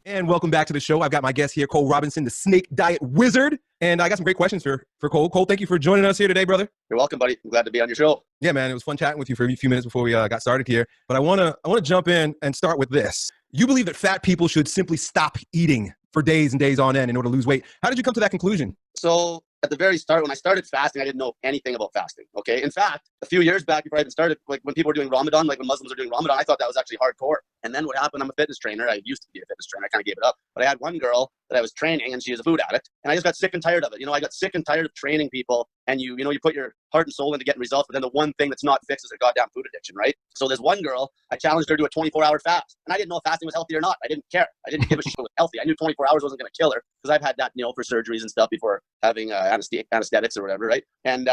And welcome back to the show. I've got my guest here, Cole Robinson, the Snake Diet Wizard. And I got some great questions for Cole. Cole, thank you for joining us here today, brother. You're welcome, buddy. I'm glad to be on your show. Yeah, man, it was fun chatting with you for a few minutes before we got started here. But I want to jump in and start with this. You believe that fat people should simply stop eating for days and days on end in order to lose weight. How did you come to that conclusion? So at the very start, when I started fasting, I didn't know anything about fasting. Okay. In fact, a few years back, before I even started, like when people were doing Ramadan, like when Muslims are doing Ramadan, I thought that was actually hardcore. And then what happened? I'm a fitness trainer. I used to be a fitness trainer. I kind of gave it up. But I had one girl that I was training, and she was a food addict. And I just got sick and tired of it. I got sick and tired of training people. And you put your heart and soul into getting results, but then the one thing that's not fixed is their goddamn food addiction, right? So there's one girl, I challenged her to a 24-hour fast. And I didn't know if fasting was healthy or not. I didn't care. I didn't give a shit if it was healthy. I knew 24 hours wasn't going to kill her because I've had that, for surgeries and stuff before having anesthetics or whatever, right? And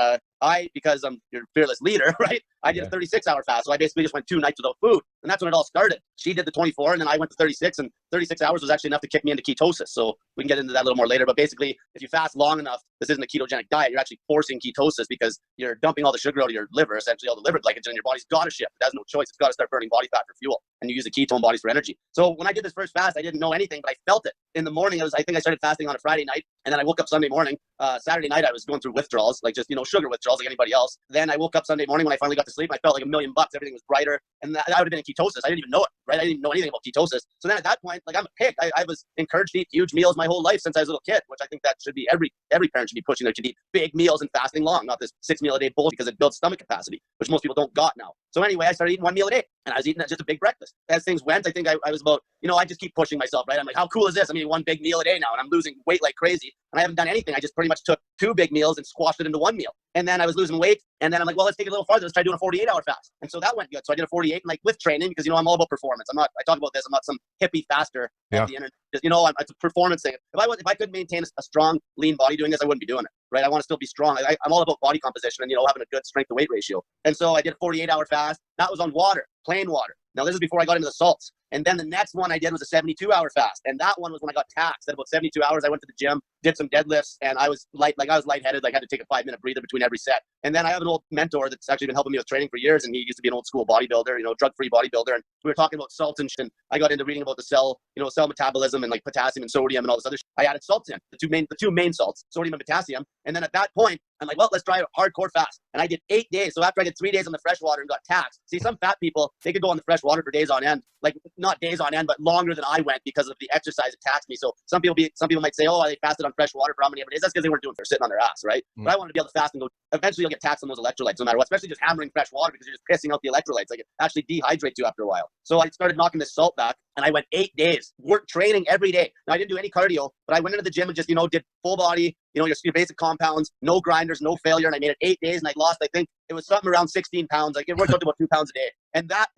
because I'm your fearless leader, right? I did a 36-hour fast. So I basically just went 2 nights without food. And that's when it all started. She did the 24, and then I went to 36, and 36 hours was actually enough to kick me into ketosis. So we can get into that a little more later. But basically, if you fast long enough, this isn't a ketogenic diet. You're actually forcing ketosis because you're dumping all the sugar out of your liver, essentially all the liver glycogen, and your body's got to shift. It has no choice. It's got to start burning body fat for fuel. And you use the ketone bodies for energy. So when I did this first fast, I didn't know anything, but I felt it. In the morning, I think I started fasting on a Friday night, and then I woke up Sunday morning. Saturday night, I was going through withdrawals, like just, sugar withdrawals like anybody else. Then I woke up Sunday morning when I finally got to sleep. I felt like $1,000,000. Everything was brighter. And that would have been in ketosis. I didn't even know it, right? I didn't know anything about ketosis. So then at that point, like I'm a pig. I was encouraged to eat huge meals my whole life since I was a little kid, which I think that should be every parent should be pushing their kid to eat big meals and fasting long, not this 6-meal-a-day bullshit because it builds stomach capacity, which most people don't got now. So anyway, I started eating 1 meal a day, and I was eating just a big breakfast. As things went, I think I was about, I just keep pushing myself, right? I'm like, how cool is this? I'm eating 1 big meal a day now, and I'm losing weight like crazy. And I haven't done anything. I just pretty much took 2 big meals and squashed it into 1 meal. And then I was losing weight. And then I'm like, well, let's take it a little farther. Let's try doing a 48-hour fast. And so that went good. So I did a 48, and like with training, because, I'm all about performance. I talk about this. I'm not some hippie faster on the internet. Just, it's a performance thing. If I could maintain a strong, lean body doing this, I wouldn't be doing it, right? I want to still be strong. I'm all about body composition and, having a good strength to weight ratio. And so I did a 48-hour fast. That was on water, plain water. Now, this is before I got into the salts. And then the next one I did was a 72-hour fast. And that one was when I got taxed. At about 72 hours, I went to the gym, did some deadlifts, and I was lightheaded. Like I had to take a 5-minute breather between every set. And then I have an old mentor that's actually been helping me with training for years. And he used to be an old school bodybuilder, drug-free bodybuilder. And we were talking about salt and shit. And I got into reading about the cell metabolism and like potassium and sodium and all this other shit. I added salts in, the two main salts, sodium and potassium. And then at that point, I'm like, well, let's try a hardcore fast. And I did 8 days. So after I did 3 days on the fresh water and got taxed, see, some fat people, they could go on the fresh water for days on end, like not days on end, but longer than I went because of the exercise it taxed me. So some people might say, oh, they fasted on fresh water for how many days? That's because they weren't doing it. They're sitting on their ass, right? But I wanted to be able to fast and go, eventually you'll get taxed on those electrolytes no matter what, especially just hammering fresh water because you're just pissing out the electrolytes. Like it actually dehydrates you after a while. So I started knocking this salt back, and I went 8 days, work training every day. Now I didn't do any cardio, but I went into the gym and just, did full body, your basic compounds, no grinders, no failure. And I made it 8 days, and I lost, I think it was something around 16 pounds. Like it worked out to about 2 pounds a day. And that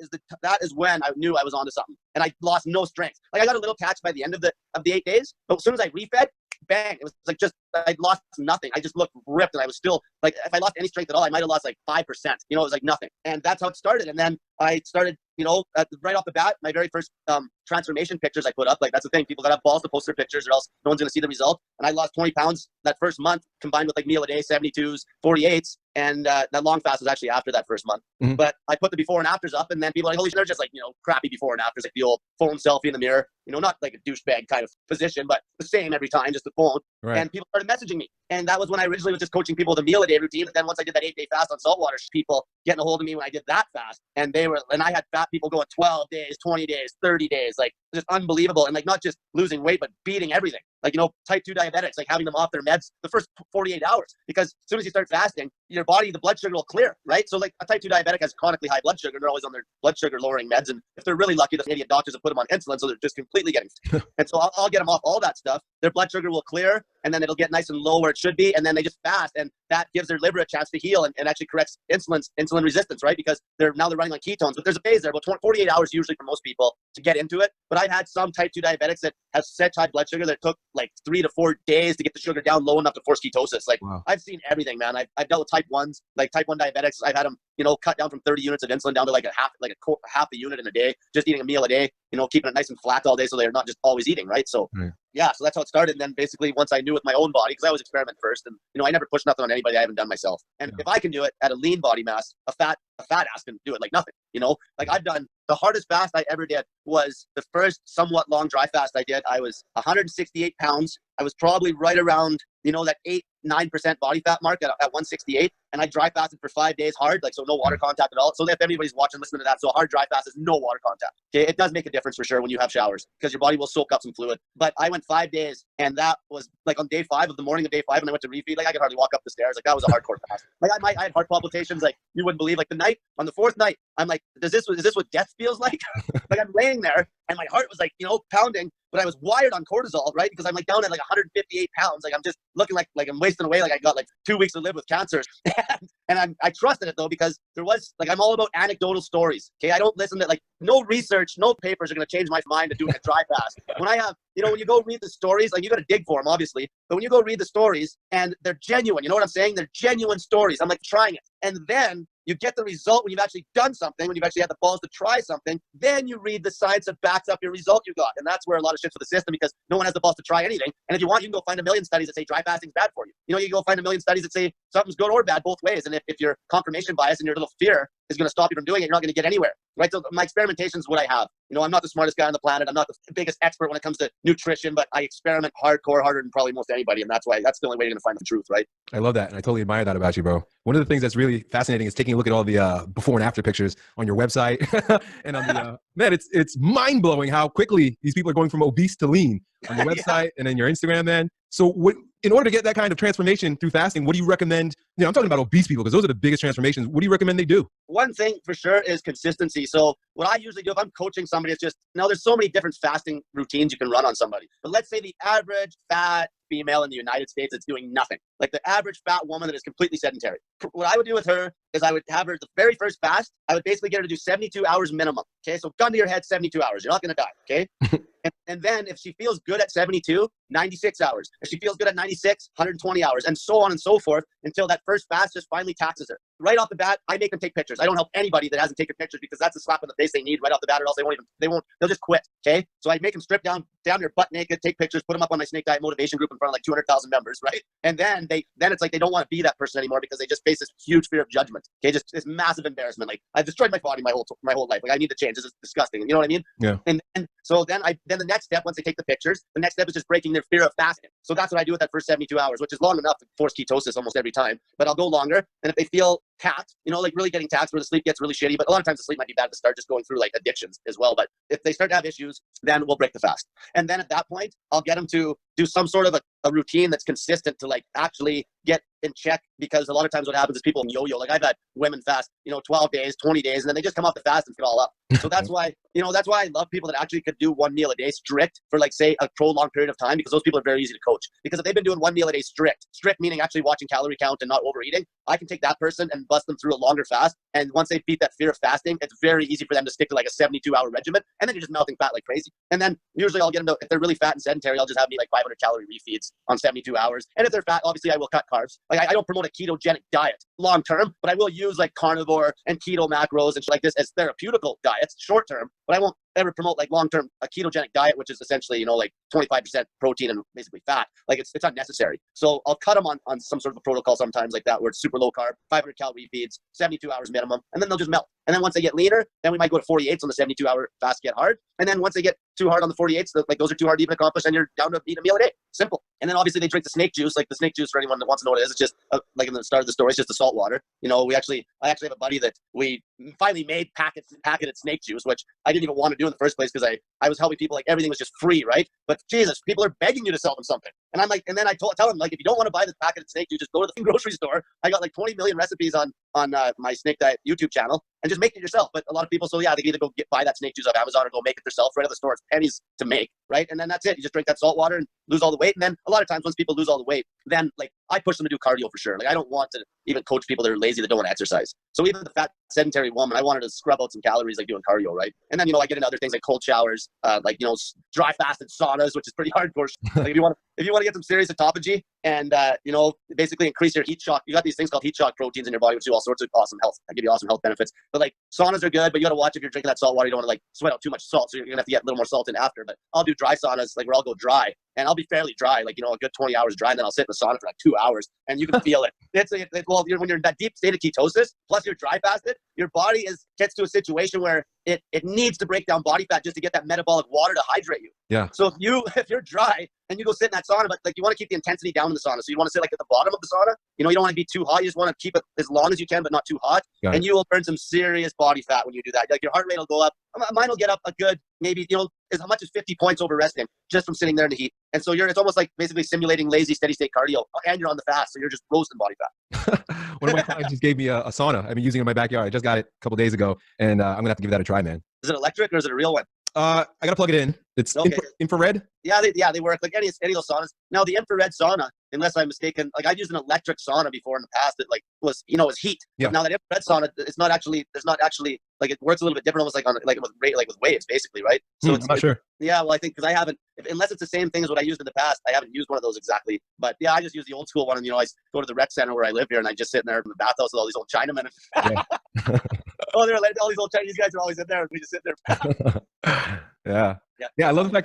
is when I knew I was onto something. And I lost no strength. Like I got a little catch by the end of the 8 days, but as soon as I refed, bang, it was like just, I lost nothing. I just looked ripped, and I was still like, if I lost any strength at all, I might have lost like 5%. It was like nothing. And that's how it started. And then I started, right off the bat, my very first transformation pictures I put up. Like that's the thing, people gotta have balls to post their pictures or else no one's gonna see the result. And I lost 20 pounds that first month, combined with like meal a day, 72s, 48s. And that long fast was actually after that first month. Mm-hmm. But I put the before and afters up, and then people are like, holy shit, they're just like, crappy before and afters, like the old phone selfie in the mirror, not like a douchebag kind of position, but the same every time, just the phone. Right. And people started messaging me. And that was when I originally was just coaching people with a meal a day routine. But then once I did that 8-day fast on saltwater, people getting a hold of me when I did that fast. And I had fat people going 12 days, 20 days, 30 days, like just unbelievable. And like not just losing weight, but beating everything. Like, type 2 diabetics, like having them off their meds the first 48 hours, because as soon as you start fasting, your body, the blood sugar will clear, right? So like a type 2 diabetic has chronically high blood sugar. They're always on their blood sugar lowering meds. And if they're really lucky, the idiot doctors have put them on insulin. So they're just completely getting, and so I'll get them off all that stuff. Their blood sugar will clear, and then it'll get nice and low where it should be. And then they just fast, and that gives their liver a chance to heal and actually corrects insulin resistance, right? Because they're running on ketones. But there's a phase there, about 48 hours usually for most people to get into it. But I've had some type 2 diabetics that have such high blood sugar that it took like 3 to 4 days to get the sugar down low enough to force ketosis. Like wow. I've seen everything, man. I've dealt with type 1s, like type 1 diabetics. I've had them, cut down from 30 units of insulin down to like half a unit in a day, just eating a meal a day, keeping it nice and flat all day so they're not just always eating, right? So yeah, so that's how it started. And then basically once I knew with my own body, because I always experiment first, and I never push nothing on anybody I haven't done myself. And if I can do it at a lean body mass, a fat ass can do it like nothing. Like I've done The hardest fast I ever did was the first somewhat long dry fast I did. I was 168 pounds. I was probably right around, that 8-9% body fat mark at 168. And I dry fasted for 5 days hard, so no water contact at all. So if anybody's watching, listening to that, so a hard dry fast is no water contact. Okay, it does make a difference for sure when you have showers because your body will soak up some fluid. But I went 5 days, and that was on day 5 of the morning of day 5, and I went to refeed. I could hardly walk up the stairs. That was a hardcore fast. I had heart palpitations you wouldn't believe. On the 4th night, I'm like, is this what death feels like? I'm laying there, and my heart was pounding. But I was wired on cortisol, right? Because I'm down at 158 pounds. I'm just looking like I'm wasting away. I got 2 weeks to live with cancer. And I trusted it though, because there was I'm all about anecdotal stories. Okay. I don't listen to no research, no papers are going to change my mind to doing a dry fast. When I have, when you go read the stories, you got to dig for them, obviously. But when you go read the stories and they're genuine, you know what I'm saying? They're genuine stories. I'm trying it. And then you get the result when you've actually done something, when you've actually had the balls to try something, then you read the science that backs up your result you got. And that's where a lot of shit's for the system, because no one has the balls to try anything. And if you want, you can go find a million studies that say dry fasting's bad for you. You can go find a million studies that say something's good or bad both ways. And if your confirmation bias and your little fear is going to stop you from doing it, you're not going to get anywhere, right? So my experimentation is what I have. I'm not the smartest guy on the planet. I'm not the biggest expert when it comes to nutrition, but I experiment hardcore, harder than probably most anybody. And that's the only way you're going to find the truth, right? I love that. And I totally admire that about you, bro. One of the things that's really fascinating is taking a look at all the before and after pictures on your website. And on the, man, it's mind blowing how quickly these people are going from obese to lean on your website and then your Instagram, man. So in order to get that kind of transformation through fasting, what do you recommend? I'm talking about obese people because those are the biggest transformations. What do you recommend they do? One thing for sure is consistency. So what I usually do if I'm coaching somebody, it's just, there's so many different fasting routines you can run on somebody. But let's say the average fat female in the United States that's doing nothing. The average fat woman that is completely sedentary. What I would do with her is I would have her the very first fast. I would basically get her to do 72 hours minimum. Okay, so gun to your head, 72 hours. You're not going to die. Okay. And then if she feels good at 72, 96 hours. If she feels good at 96, 120 hours, and so on and so forth until that first fast just finally taxes her. Right off the bat, I make them take pictures. I don't help anybody that hasn't taken pictures because that's a slap in the face they need right off the bat, or else they'll just quit. Okay. So I make them strip down their butt naked, take pictures, put them up on my Snake Diet motivation group in front of 200,000 members. Right. And then it's they don't want to be that person anymore because they just face this huge fear of judgment. Okay. Just this massive embarrassment. I've destroyed my body my whole life. I need to change. This is disgusting. You know what I mean? Yeah. And so then the next step, once they take the pictures, the next step is just breaking their fear of fasting. So that's what I do with that first 72 hours, which is long enough to force ketosis almost every time. But I'll go longer. And if they feel taxed, really getting taxed where the sleep gets really shitty, but a lot of times the sleep might be bad to start, just going through addictions as well. But if they start to have issues, then we'll break the fast. And then at that point, I'll get them to do some sort of a routine that's consistent to actually get in check, because a lot of times what happens is people yo-yo. I've had women fast, 12 days, 20 days, and then they just come off the fast and fill all up. So that's why I love people that actually could do 1 meal a day strict for say a prolonged period of time, because those people are very easy to coach. Because if they've been doing 1 meal a day strict meaning actually watching calorie count and not overeating, I can take that person and bust them through a longer fast. And once they beat that fear of fasting, it's very easy for them to stick to a 72-hour regimen, and then you're just melting fat like crazy. And then usually I'll get them to, if they're really fat and sedentary, I'll just have me 500 calorie refeeds on 72 hours. And if they're fat, obviously I will cut carbs. I don't promote a ketogenic diet long term, but I will use carnivore and keto macros and shit like this as therapeutical diets short term. But I won't ever promote long term a ketogenic diet, which is essentially 25% protein and basically fat. It's unnecessary. So I'll cut them on some sort of a protocol sometimes like that, where it's super low carb, 500 calorie feeds, 72 hours minimum, and then they'll just melt. And then once they get leaner, then we might go to 48s on the 72-hour fast, get hard. And then once they get too hard on the 48s, those are too hard to even accomplish, and you're down to eat a meal a day. Simple. And then obviously they drink the snake juice. The snake juice, for anyone that wants to know what it is, it's just in the start of the story, it's just the salt water. I actually have a buddy that we finally made packeted snake juice, which I didn't even want to do in the first place because I was helping people, everything was just free, right? But Jesus, people are begging you to sell them something. And I'm and then I tell them, if you don't want to buy this packeted snake juice, just go to the grocery store. I got 20 million recipes on my Snake Diet YouTube channel, and just make it yourself. But a lot of people, so yeah, they can either buy that snake juice off Amazon or go make it themselves right at the store. It's pennies to make, right? And then that's it. You just drink that salt water and lose all the weight. And then a lot of times once people lose all the weight, then I push them to do cardio for sure. I don't want to even coach people that are lazy, that don't want to exercise. So even the fat sedentary woman, I wanted to scrub out some calories doing cardio, right? And then I get into other things like cold showers, dry fasted saunas, which is pretty hardcore. If you want to get some serious autophagy and basically increase your heat shock, you got these things called heat shock proteins in your body, which do all sorts of awesome health. I give you awesome health benefits. But saunas are good, but you got to watch if you're drinking that salt water. You don't want to sweat out too much salt, so you're gonna have to get a little more salt in after. But I'll do dry saunas, where I'll go dry. and I'll be fairly dry, like, a good 20 hours dry, and then I'll sit in the sauna for like 2 hours, and you can feel it. Well, when you're in that deep state of ketosis, plus you're dry fasted, your body gets to a situation where it needs to break down body fat just to get that metabolic water to hydrate you. Yeah. So if you're dry and you go sit in that sauna, but like you want to keep the intensity down in the sauna, so you want to sit like at the bottom of the sauna. You don't want to be too hot. You just want to keep it as long as you can, but not too hot. And you will burn some serious body fat when you do that. Like your heart rate will go up. Mine will get up a good maybe as much as 50 points over resting just from sitting there in the heat. And so it's almost like basically simulating lazy steady state cardio, and you're on the fast, so you're just roasting body fat. One of my clients just gave me a sauna. I've been using it in my backyard. I just got it a couple days ago, and I'm gonna have to give that a try, man. Is it electric or is it a real one? I gotta plug it in. It's okay. Infrared. Yeah, they work like any of those saunas. Now the infrared sauna, unless I'm mistaken, like I've used an electric sauna before in the past that like was heat. Yeah. But now that infrared sauna, there's not actually like it works a little bit different, almost like with waves, basically, right? So I'm not sure. Yeah, well, I think because I haven't, unless it's the same thing as what I used in the past, I haven't used one of those exactly. But yeah, I just use the old school one, and I go to the rec center where I live here, and I just sit in there in the bathhouse with all these old Chinamen. Yeah. Oh, they're like all these old Chinese guys are always in there, and we just sit there. Yeah. I love the fact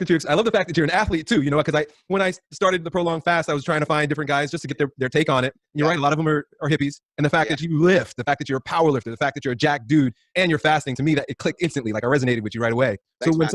that you're an athlete too, because when I started the prolonged fast, I was trying to find different guys just to get their take on it. You're right. A lot of them are hippies. And the fact that you lift, the fact that you're a power lifter, the fact that you're a jacked dude and you're fasting, to me, that it clicked instantly. Like I resonated with you right away. Thanks, so when man.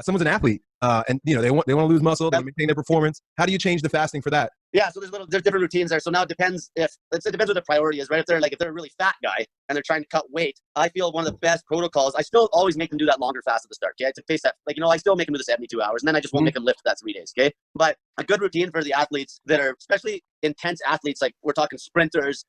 someone's an athlete, and they want to lose muscle, they want to maintain their performance, how do you change the fasting for that? Yeah, so there's different routines there. So now it depends it depends what the priority is, right? If they're a really fat guy and they're trying to cut weight, I feel one of the best protocols. I still always make them do that longer fast at the start. Okay, to face that, I still make them do the 72 hours, and then I just won't make them lift for that 3 days. Okay, but a good routine for the athletes that are especially intense athletes, like we're talking sprinters,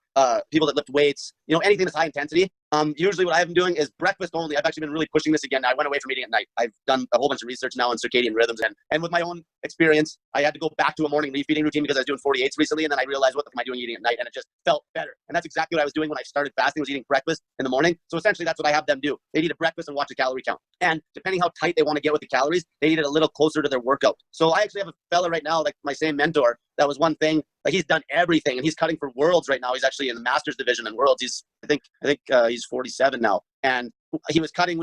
people that lift weights, anything that's high intensity. Usually what I've been doing is breakfast only. I've actually been really pushing this again. I went away from eating at night. I've done a whole bunch of research now on circadian rhythms, and with my own experience, I had to go back to a morning refeeding routine because I was doing 48s recently, and then I realized, what the am I doing eating at night? And it just felt better. And that's exactly what I was doing when I started fasting, was eating breakfast in the morning. So essentially that's what I have them do. They eat a breakfast and watch a calorie count. And depending how tight they want to get with the calories, they eat it a little closer to their workout. So I actually have a fella right now, like my same mentor, that was one thing, like he's done everything, and he's cutting for worlds right now. He's actually in the masters division in worlds. I think he's 47 now. And he was cutting,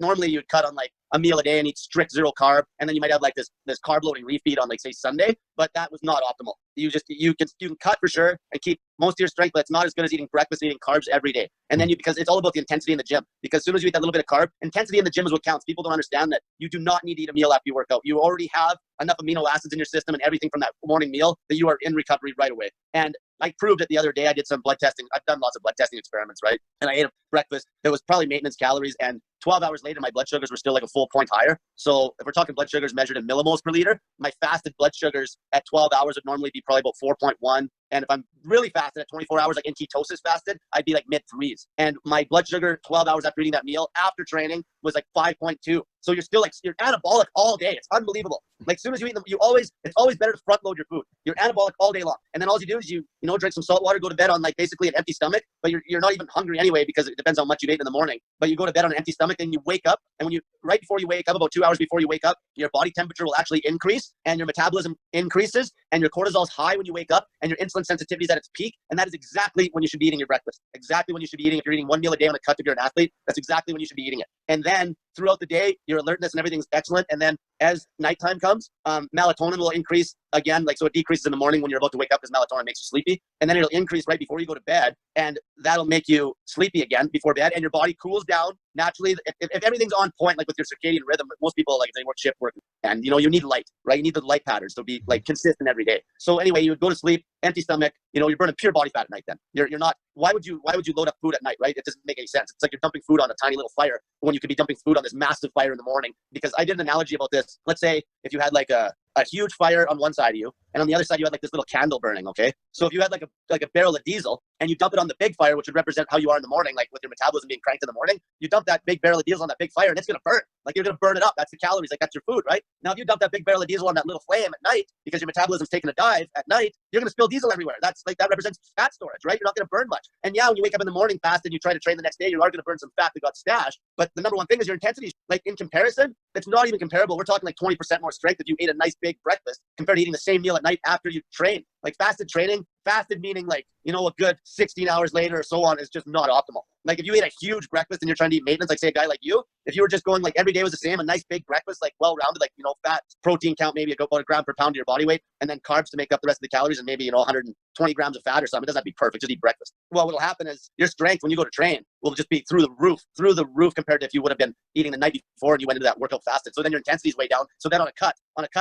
normally you'd cut on like a meal a day and eat strict 0 carb. And then you might have like this carb loading refeed on like say Sunday, but that was not optimal. You can cut for sure and keep most of your strength, but it's not as good as eating breakfast and eating carbs every day. And then because it's all about the intensity in the gym, because as soon as you eat that little bit of carb, intensity in the gym is what counts. People don't understand that you do not need to eat a meal after you work out. You already have enough amino acids in your system and everything from that morning meal that you are in recovery right away. And I proved it the other day. I did some blood testing. I've done lots of blood testing experiments, right? And I ate a breakfast that was probably maintenance calories, and 12 hours later, my blood sugars were still like a full point higher. So if we're talking blood sugars measured in millimoles per liter, my fasted blood sugars at 12 hours would normally be probably about 4.1. And if I'm really fasted at 24 hours, like in ketosis fasted, I'd be like mid 3s. And my blood sugar 12 hours after eating that meal, after training, was like 5.2. So you're still you're anabolic all day. It's unbelievable. Like as soon as you eat them, it's always better to front load your food. You're anabolic all day long. And then all you do is you drink some salt water, go to bed on like basically an empty stomach, but you're not even hungry anyway, because it depends on how much you ate in the morning. But you go to bed on an empty stomach, and you wake up, and right before you wake up, about 2 hours before you wake up, your body temperature will actually increase, and your metabolism increases, and your cortisol is high when you wake up, and your insulin sensitivity is at its peak. And that is exactly when you should be eating your breakfast. Exactly when you should be eating. If you're eating 1 meal a day on a cut, if you're an athlete, that's exactly when you should be eating it. And then throughout the day, your alertness and everything's excellent. And then as nighttime comes, melatonin will increase again. So it decreases in the morning when you're about to wake up, because melatonin makes you sleepy. And then it'll increase right before you go to bed, and that'll make you sleepy again before bed. And your body cools down naturally. If everything's on point, like with your circadian rhythm, most people, like if they work shift work, and you need light, right? You need the light patterns to be like consistent every day. So anyway, you would go to sleep, empty stomach, you're burning pure body fat at night then. You're not, why would you load up food at night, right? It doesn't make any sense. It's like you're dumping food on a tiny little fire when you could be dumping food on this massive fire in the morning. Because I did an analogy about this. Let's say if you had like a huge fire on one side of you, and on the other side you had like this little candle burning, okay? So if you had like a barrel of diesel, and you dump it on the big fire, which would represent how you are in the morning, like with your metabolism being cranked in the morning, you dump that big barrel of diesel on that big fire, and it's gonna burn. Like you're gonna burn it up. That's the calories, like that's your food, right? Now if you dump that big barrel of diesel on that little flame at night, because your metabolism's taking a dive at night, you're gonna spill diesel everywhere. That represents fat storage, right? You're not gonna burn much. And yeah, when you wake up in the morning fasted, you try to train the next day, you are gonna burn some fat that got stashed. But the number one thing is your intensity. Like in comparison, it's not even comparable. We're talking like 20% more strength if you ate a nice big breakfast compared to eating the same meal at night after you train. Like fasted meaning like, you know, a good 16 hours later or so on is just not optimal. Like if you ate a huge breakfast and you're trying to eat maintenance, like say a guy like you, if you were just going like every day was the same, a nice big breakfast, like well-rounded, like, you know, fat, protein count, maybe about a gram per pound of your body weight, and then carbs to make up the rest of the calories and maybe, you know, 120 grams of fat or something. It doesn't have to be perfect. Just eat breakfast. Well, what'll happen is your strength when you go to train will just be through the roof compared to if you would have been eating the night before and you went into that workout fasted. So then your intensity is way down. So then on a cut,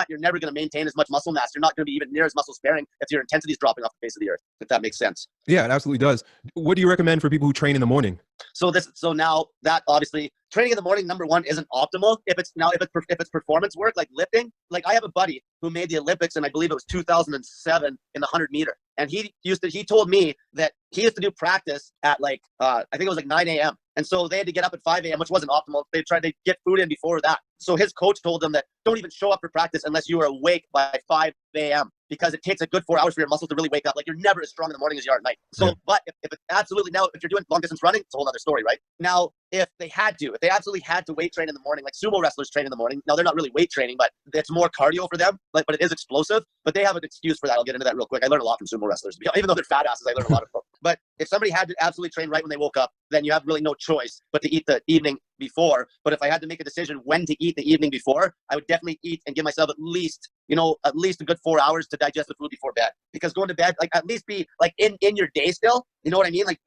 you're never going to maintain as much muscle mass. You're not going to be even near as muscle sparing if your intensity is dropping off the face of the earth, if that makes sense. Yeah, it absolutely does. What do you recommend for people who train in the morning? So now that obviously training in the morning, number one, isn't optimal. If it's performance work, like lifting, like I have a buddy who made the Olympics, and I believe it was 2007 in the 100-meter. And he told me that he used to do practice at like, I think it was like 9 a.m. And so they had to get up at 5 a.m., which wasn't optimal. They tried to get food in before that. So his coach told them that don't even show up for practice unless you are awake by 5 a.m. because it takes a good 4 hours for your muscles to really wake up. Like you're never as strong in the morning as you are at night. So, but if it's absolutely, now if you're doing long distance running, it's a whole other story, right? Now, if they absolutely had to weight train in the morning, like sumo wrestlers train in the morning. Now they're not really weight training, but it's more cardio for them, but it is explosive, but they have an excuse for that. I'll get into that real quick. I learned a lot from sumo wrestlers. Even though they're fat asses, I learned a lot of them. But if somebody had to absolutely train right when they woke up, then you have really no choice but to eat the evening before. But if I had to make a decision when to eat the evening before, I would definitely eat and give myself at least a good 4 hours to digest the food before bed. Because going to bed, like at least be like in your day still, you know what I mean? Like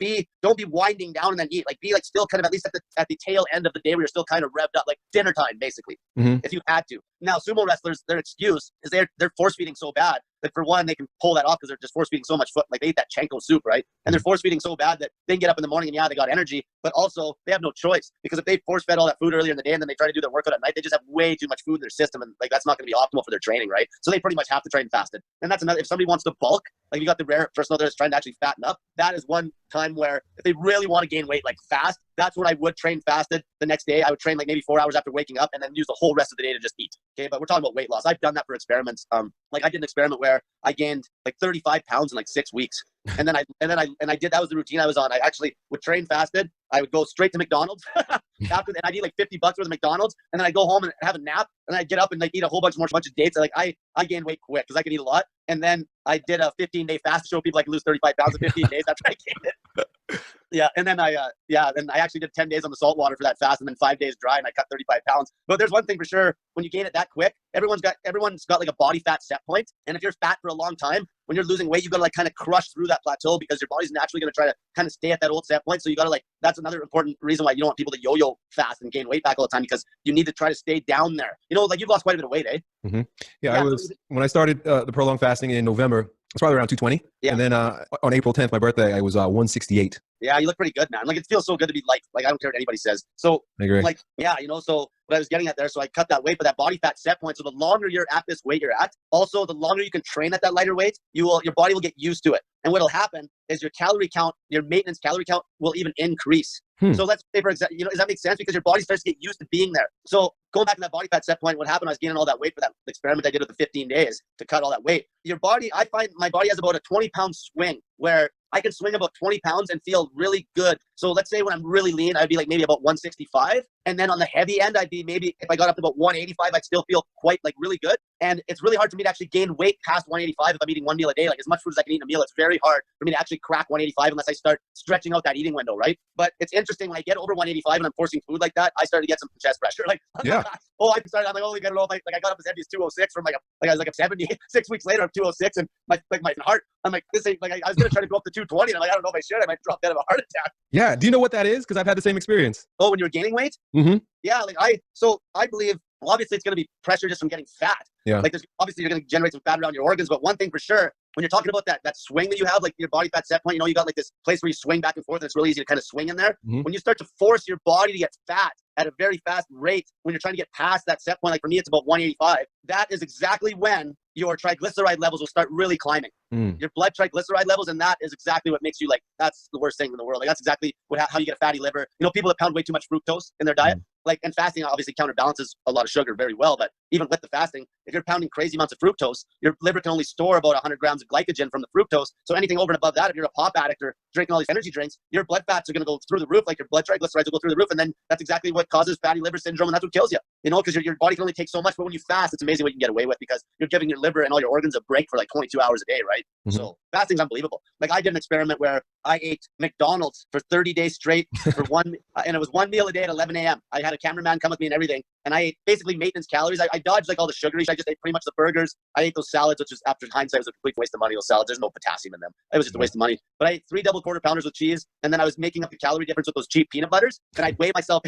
don't be winding down and then eat. Like be like still kind of at least at the tail end of the day where you're still kind of revved up, like dinner time basically, if you had to. Now sumo wrestlers, their excuse is they're force feeding so bad that for one, they can pull that off because they're just force feeding so much foot. Like they eat that Chenko soup, right? And they're force feeding so bad that they can get up in the morning and they got energy, but also they have no choice because if they force fed all that food earlier in the day and then they try to do their workout at night, they just have way too much food in their system. And like, that's not going to be optimal for their training, right? So they pretty much have to train fasted. And that's another, if somebody wants to bulk, like you got the rare person out there that's trying to actually fatten up, that is one time where if they really want to gain weight, like fast, that's when I would train fasted. The next day I would train like maybe 4 hours after waking up and then use the whole rest of the day to just eat. Okay. But we're talking about weight loss. I've done that for experiments. Like I did an experiment where I gained like 35 pounds in like 6 weeks. And then that was the routine I was on. I actually would train fasted. I would go straight to McDonald's and I'd eat like $50 worth of McDonald's. And then I'd go home and have a nap. And I'd get up and like eat a whole bunch of dates. I gained weight quick because I could eat a lot. And then I did a 15-day fast to show people I could lose 35 pounds in 15 days after I gained it. Yeah. And then I actually did 10 days on the salt water for that fast and then 5 days dry and I cut 35 pounds. But there's one thing for sure. When you gain it that quick, everyone's got like a body fat set point. And if you're fat for a long time, when you're losing weight, you got to like kind of crush through that plateau because your body's naturally going to try to kind of stay at that old set point. So you got to that's another important reason why you don't want people to yo-yo fast and gain weight back all the time because you need to try to stay down there. Like you've lost quite a bit of weight, eh? Mm-hmm. Yeah, when I started the prolonged fasting in November, it's probably around 220. Yeah. And then on April 10th, my birthday, I was 168. Yeah, you look pretty good, man. Like it feels so good to be light. Like I don't care what anybody says. So I agree. Like, yeah, so what I was getting at there, so I cut that weight, but that body fat set point. So the longer you're at this weight you're at, also the longer you can train at that lighter weight, your body will get used to it. And what'll happen is your calorie count, your maintenance calorie count will even increase. So let's say, for example, does that make sense? Because your body starts to get used to being there. So going back to that body fat set point, what happened, I was gaining all that weight for that experiment I did with the 15 days to cut all that weight. Your body, I find my body has about a 20-pound swing where I can swing about 20 pounds and feel really good. So let's say when I'm really lean, I'd be like maybe about 165. And then on the heavy end, I'd be maybe, if I got up to about 185, I'd still feel quite like really good. And it's really hard for me to actually gain weight past 185 if I'm eating one meal a day. Like as much food as I can eat in a meal, it's very hard for me to actually crack 185 unless I start stretching out that eating window, right? But it's interesting, when I get over 185 and I'm forcing food like that, I start to get some chest pressure. Like, yeah. I'm like, oh, I don't know if I got up as heavy as 206 from I was like a 70. 6 weeks later, I'm 206, and my heart, I'm like, this ain't, like I was gonna try to go up to 220, and I'm like, I don't know if I should. I might drop dead of a heart attack. Yeah. Do you know what that is? Because I've had the same experience. Oh, when you're gaining weight? Mm-hmm. Yeah. I believe, well, obviously it's going to be pressure just from getting fat. Yeah. Like obviously you're going to generate some fat around your organs, but one thing for sure, when you're talking about that swing that you have, like your body fat set point, you got like this place where you swing back and forth, and it's really easy to kind of swing in there. Mm-hmm. When you start to force your body to get fat at a very fast rate, when you're trying to get past that set point, like for me, it's about 185. That is exactly when your triglyceride levels will start really climbing. Your blood triglyceride levels, and that is exactly what makes you that's the worst thing in the world. Like that's exactly how you get a fatty liver. People that pound way too much fructose in their diet, and fasting obviously counterbalances a lot of sugar very well. But even with the fasting, if you're pounding crazy amounts of fructose, your liver can only store about 100 grams of glycogen from the fructose. So anything over and above that, if you're a pop addict or drinking all these energy drinks, your blood fats are going to go through the roof. Like your blood triglycerides will go through the roof, and then that's exactly what causes fatty liver syndrome, and that's what kills you. because your body can only take so much. But when you fast, it's amazing what you can get away with because you're giving your liver and all your organs a break for like 22 hours a day, right? Mm-hmm. So fasting's unbelievable. Like I did an experiment where I ate McDonald's for 30 days straight for and it was one meal a day at 11 a.m. I had a cameraman come with me and everything. And I ate basically maintenance calories. I dodged like all the sugary. I just ate pretty much the burgers. I ate those salads, which is after hindsight was a complete waste of money. Those salads, there's no potassium in them. It was just a waste of money. But I ate 3 double quarter pounders with cheese. And then I was making up the calorie difference with those cheap peanut butters. And I'd weigh myself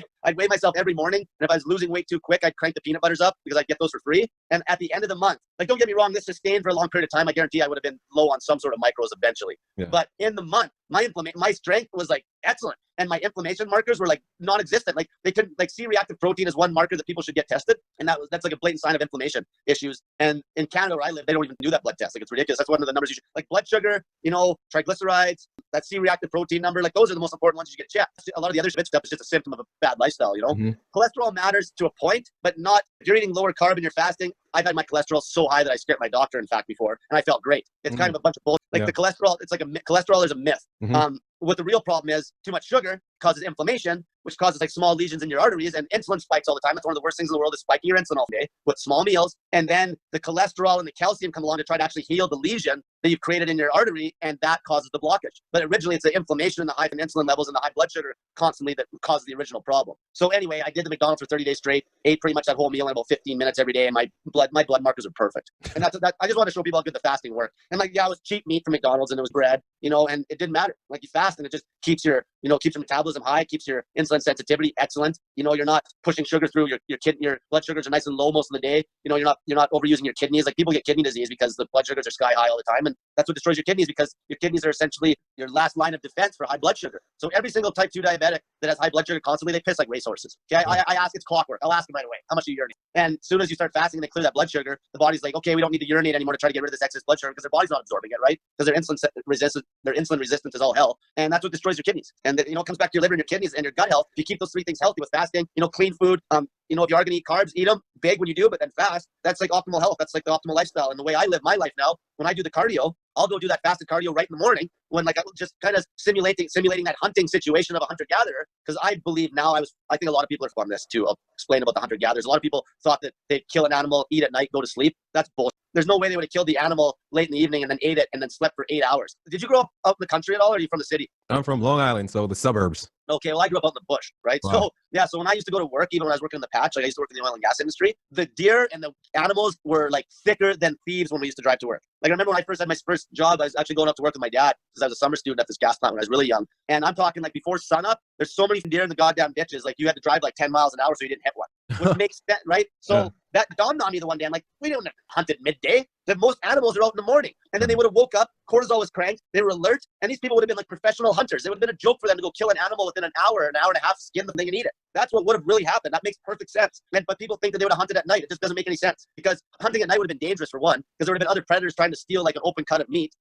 every morning. And if I was losing weight too quick, I'd crank the peanut butters up because I'd get those for free. And at the end of the month, like don't get me wrong, this sustained for a long period of time. I guarantee I would have been low on some sort of micros eventually. Yeah. But in the month, my strength was like excellent. And my inflammation markers were like non-existent. Like they couldn't like C-reactive protein is one marker that people should get tested. And that's like a blatant sign of inflammation issues. And in Canada where I live, they don't even do that blood test. Like it's ridiculous. That's one of the numbers you should, like blood sugar, triglycerides, that C-reactive protein number. Like those are the most important ones you should get checked. A lot of the other stuff is just a symptom of a bad lifestyle, Mm-hmm. Cholesterol matters to a point, but not if you're eating lower carb and you're fasting. I've had my cholesterol so high that I skipped my doctor, in fact, before, and I felt great. It's kind of a bunch of bullshit. Like the cholesterol, it's like cholesterol is a myth. Mm-hmm. What the real problem is, too much sugar causes inflammation, which causes like small lesions in your arteries, and insulin spikes all the time. That's one of the worst things in the world is spiking your insulin all day with small meals. And then the cholesterol and the calcium come along to try to actually heal the lesion that you've created in your artery, and that causes the blockage. But originally it's the inflammation and the high insulin levels and the high blood sugar constantly that causes the original problem. So anyway, I did the McDonald's for 30 days straight, ate pretty much that whole meal in about 15 minutes every day, and my blood markers are perfect. And that's I just want to show people how good the fasting worked. And like, yeah, it was cheap meat from McDonald's and it was bread, and it didn't matter. Like you fast and it just keeps your metabolism high, keeps your insulin sensitivity excellent. You're not pushing sugar through your blood sugars are nice and low most of the day. You're not overusing your kidneys. Like people get kidney disease because the blood sugars are sky high all the time. And that's what destroys your kidneys because your kidneys are essentially your last line of defense for high blood sugar. So every single type 2 diabetic that has high blood sugar constantly, they piss like racehorses. Okay. I ask, it's clockwork. I'll ask them right away, how much do you urinate? And as soon as you start fasting and they clear that blood sugar, the body's like, okay, we don't need to urinate anymore to try to get rid of this excess blood sugar because their body's not absorbing it, right? Because their insulin resistance is all hell. And that's what destroys your kidneys. And it comes back to your liver and your kidneys and your gut health. If you keep those 3 things healthy with fasting, clean food, if you are going to eat carbs, eat them big when you do, but then fast. That's like optimal health. That's like the optimal lifestyle. And the way I live my life now, when I do the cardio, I'll go do that fasted cardio right in the morning when I'm just kind of simulating that hunting situation of a hunter-gatherer. Because I believe now, I think a lot of people are on this too. I'll explain about the hunter-gatherers. A lot of people thought that they'd kill an animal, eat at night, go to sleep. That's bullshit. There's no way they would have killed the animal late in the evening and then ate it and then slept for 8 hours. Did you grow up out in the country at all, or are you from the city? I'm from Long Island, so the suburbs. Okay, well, I grew up out in the bush, right? Wow. So when I used to go to work, even when I was working in the patch, like I used to work in the oil and gas industry, the deer and the animals were like thicker than thieves when we used to drive to work. Like I remember when I first had my first job, I was actually going up to work with my dad because I was a summer student at this gas plant when I was really young. And I'm talking like before sunup, there's so many deer in the goddamn ditches, like you had to drive like 10 miles an hour so you didn't hit one, which makes sense, right? So that dawned on me the one day. I'm like, we don't hunt at midday. The most animals are out in the morning. And then they would have woke up, cortisol was cranked, they were alert, and these people would have been like professional hunters. It would have been a joke for them to go kill an animal within an hour and a half, skin the thing and eat it. That's what would have really happened. That makes perfect sense. But people think that they would have hunted at night. It just doesn't make any sense because hunting at night would have been dangerous for one, because there would have been other predators trying to steal like an open cut of meat,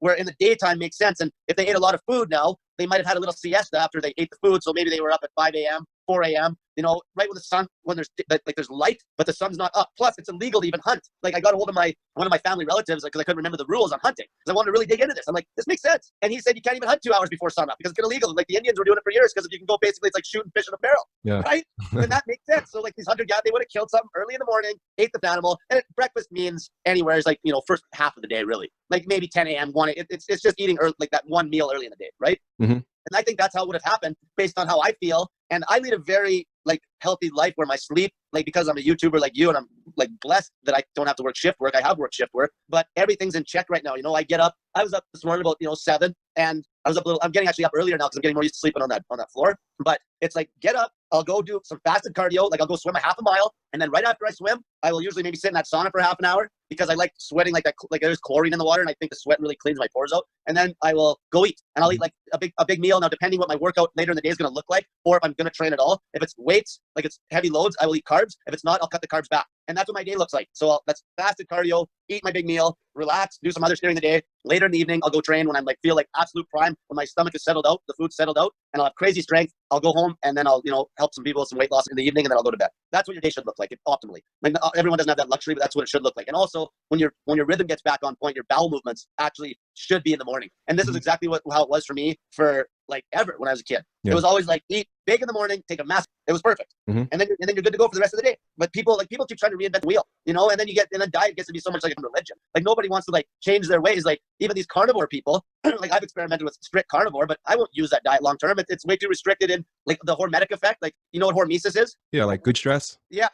where in the daytime makes sense. And if they ate a lot of food now, they might have had a little siesta after they ate the food. So maybe they were up at 5 a.m., 4 a.m., right when there's light, but the sun's not up. Plus, it's illegal to even hunt. Like I got a hold of one of my family relatives because I couldn't remember the rules on hunting because I wanted to really dig into this. I'm like, this makes sense. And he said you can't even hunt 2 hours before sunup because it's illegal. Like the Indians were doing it for years because if you can go, basically it's like shooting fish in a barrel, right? And that makes sense. So like these hunter-gatherers, they would have killed something early in the morning, ate the animal, and breakfast means anywhere is like first half of the day really, like maybe 10 a.m. 1. It's just eating early, like that one meal early in the day, right? Mm-hmm. And I think that's how it would have happened based on how I feel. And I lead a very like healthy life where my sleep, like because I'm a YouTuber like you and I'm like blessed that I don't have to work shift work. I have worked shift work, but everything's in check right now. I get up. I was up this morning about 7, and I'm getting actually up earlier now because I'm getting more used to sleeping on that floor. But it's like get up. I'll go do some fasted cardio. Like I'll go swim a half a mile, and then right after I swim, I will usually maybe sit in that sauna for half an hour because I like sweating like that. Like there's chlorine in the water, and I think the sweat really cleans my pores out. And then I will go eat, and I'll eat like a big meal. Now, depending what my workout later in the day is going to look like, or if I'm going to train at all. If it's weights, like it's heavy loads, I will eat carbs. If it's not, I'll cut the carbs back. And that's what my day looks like. So that's fasted cardio, eat my big meal, relax, do some other during the day. Later in the evening, I'll go train when I'm like feel like absolute prime, when my stomach is settled out, the food's settled out, and I'll have crazy strength. I'll go home and then I'll help some people with some weight loss in the evening, and then I'll go to bed. That's what your day should look like, optimally. Like everyone doesn't have that luxury, but that's what it should look like. And also, when your rhythm gets back on point, your bowel movements actually should be in the morning. And this is exactly how it was for me for like ever when I was a kid. Yeah. It was always like eat big in the morning, take a massive. It was perfect, and then you're good to go for the rest of the day. But people keep trying to reinvent the wheel, and then diet gets to be so much like a religion. Like nobody wants to like change their ways. Like even these carnivore people, like I've experimented with strict carnivore, but I won't use that diet long term. It's way too restricted in like the hormetic effect. Like you know what hormesis is? Yeah, like good stress. Yeah.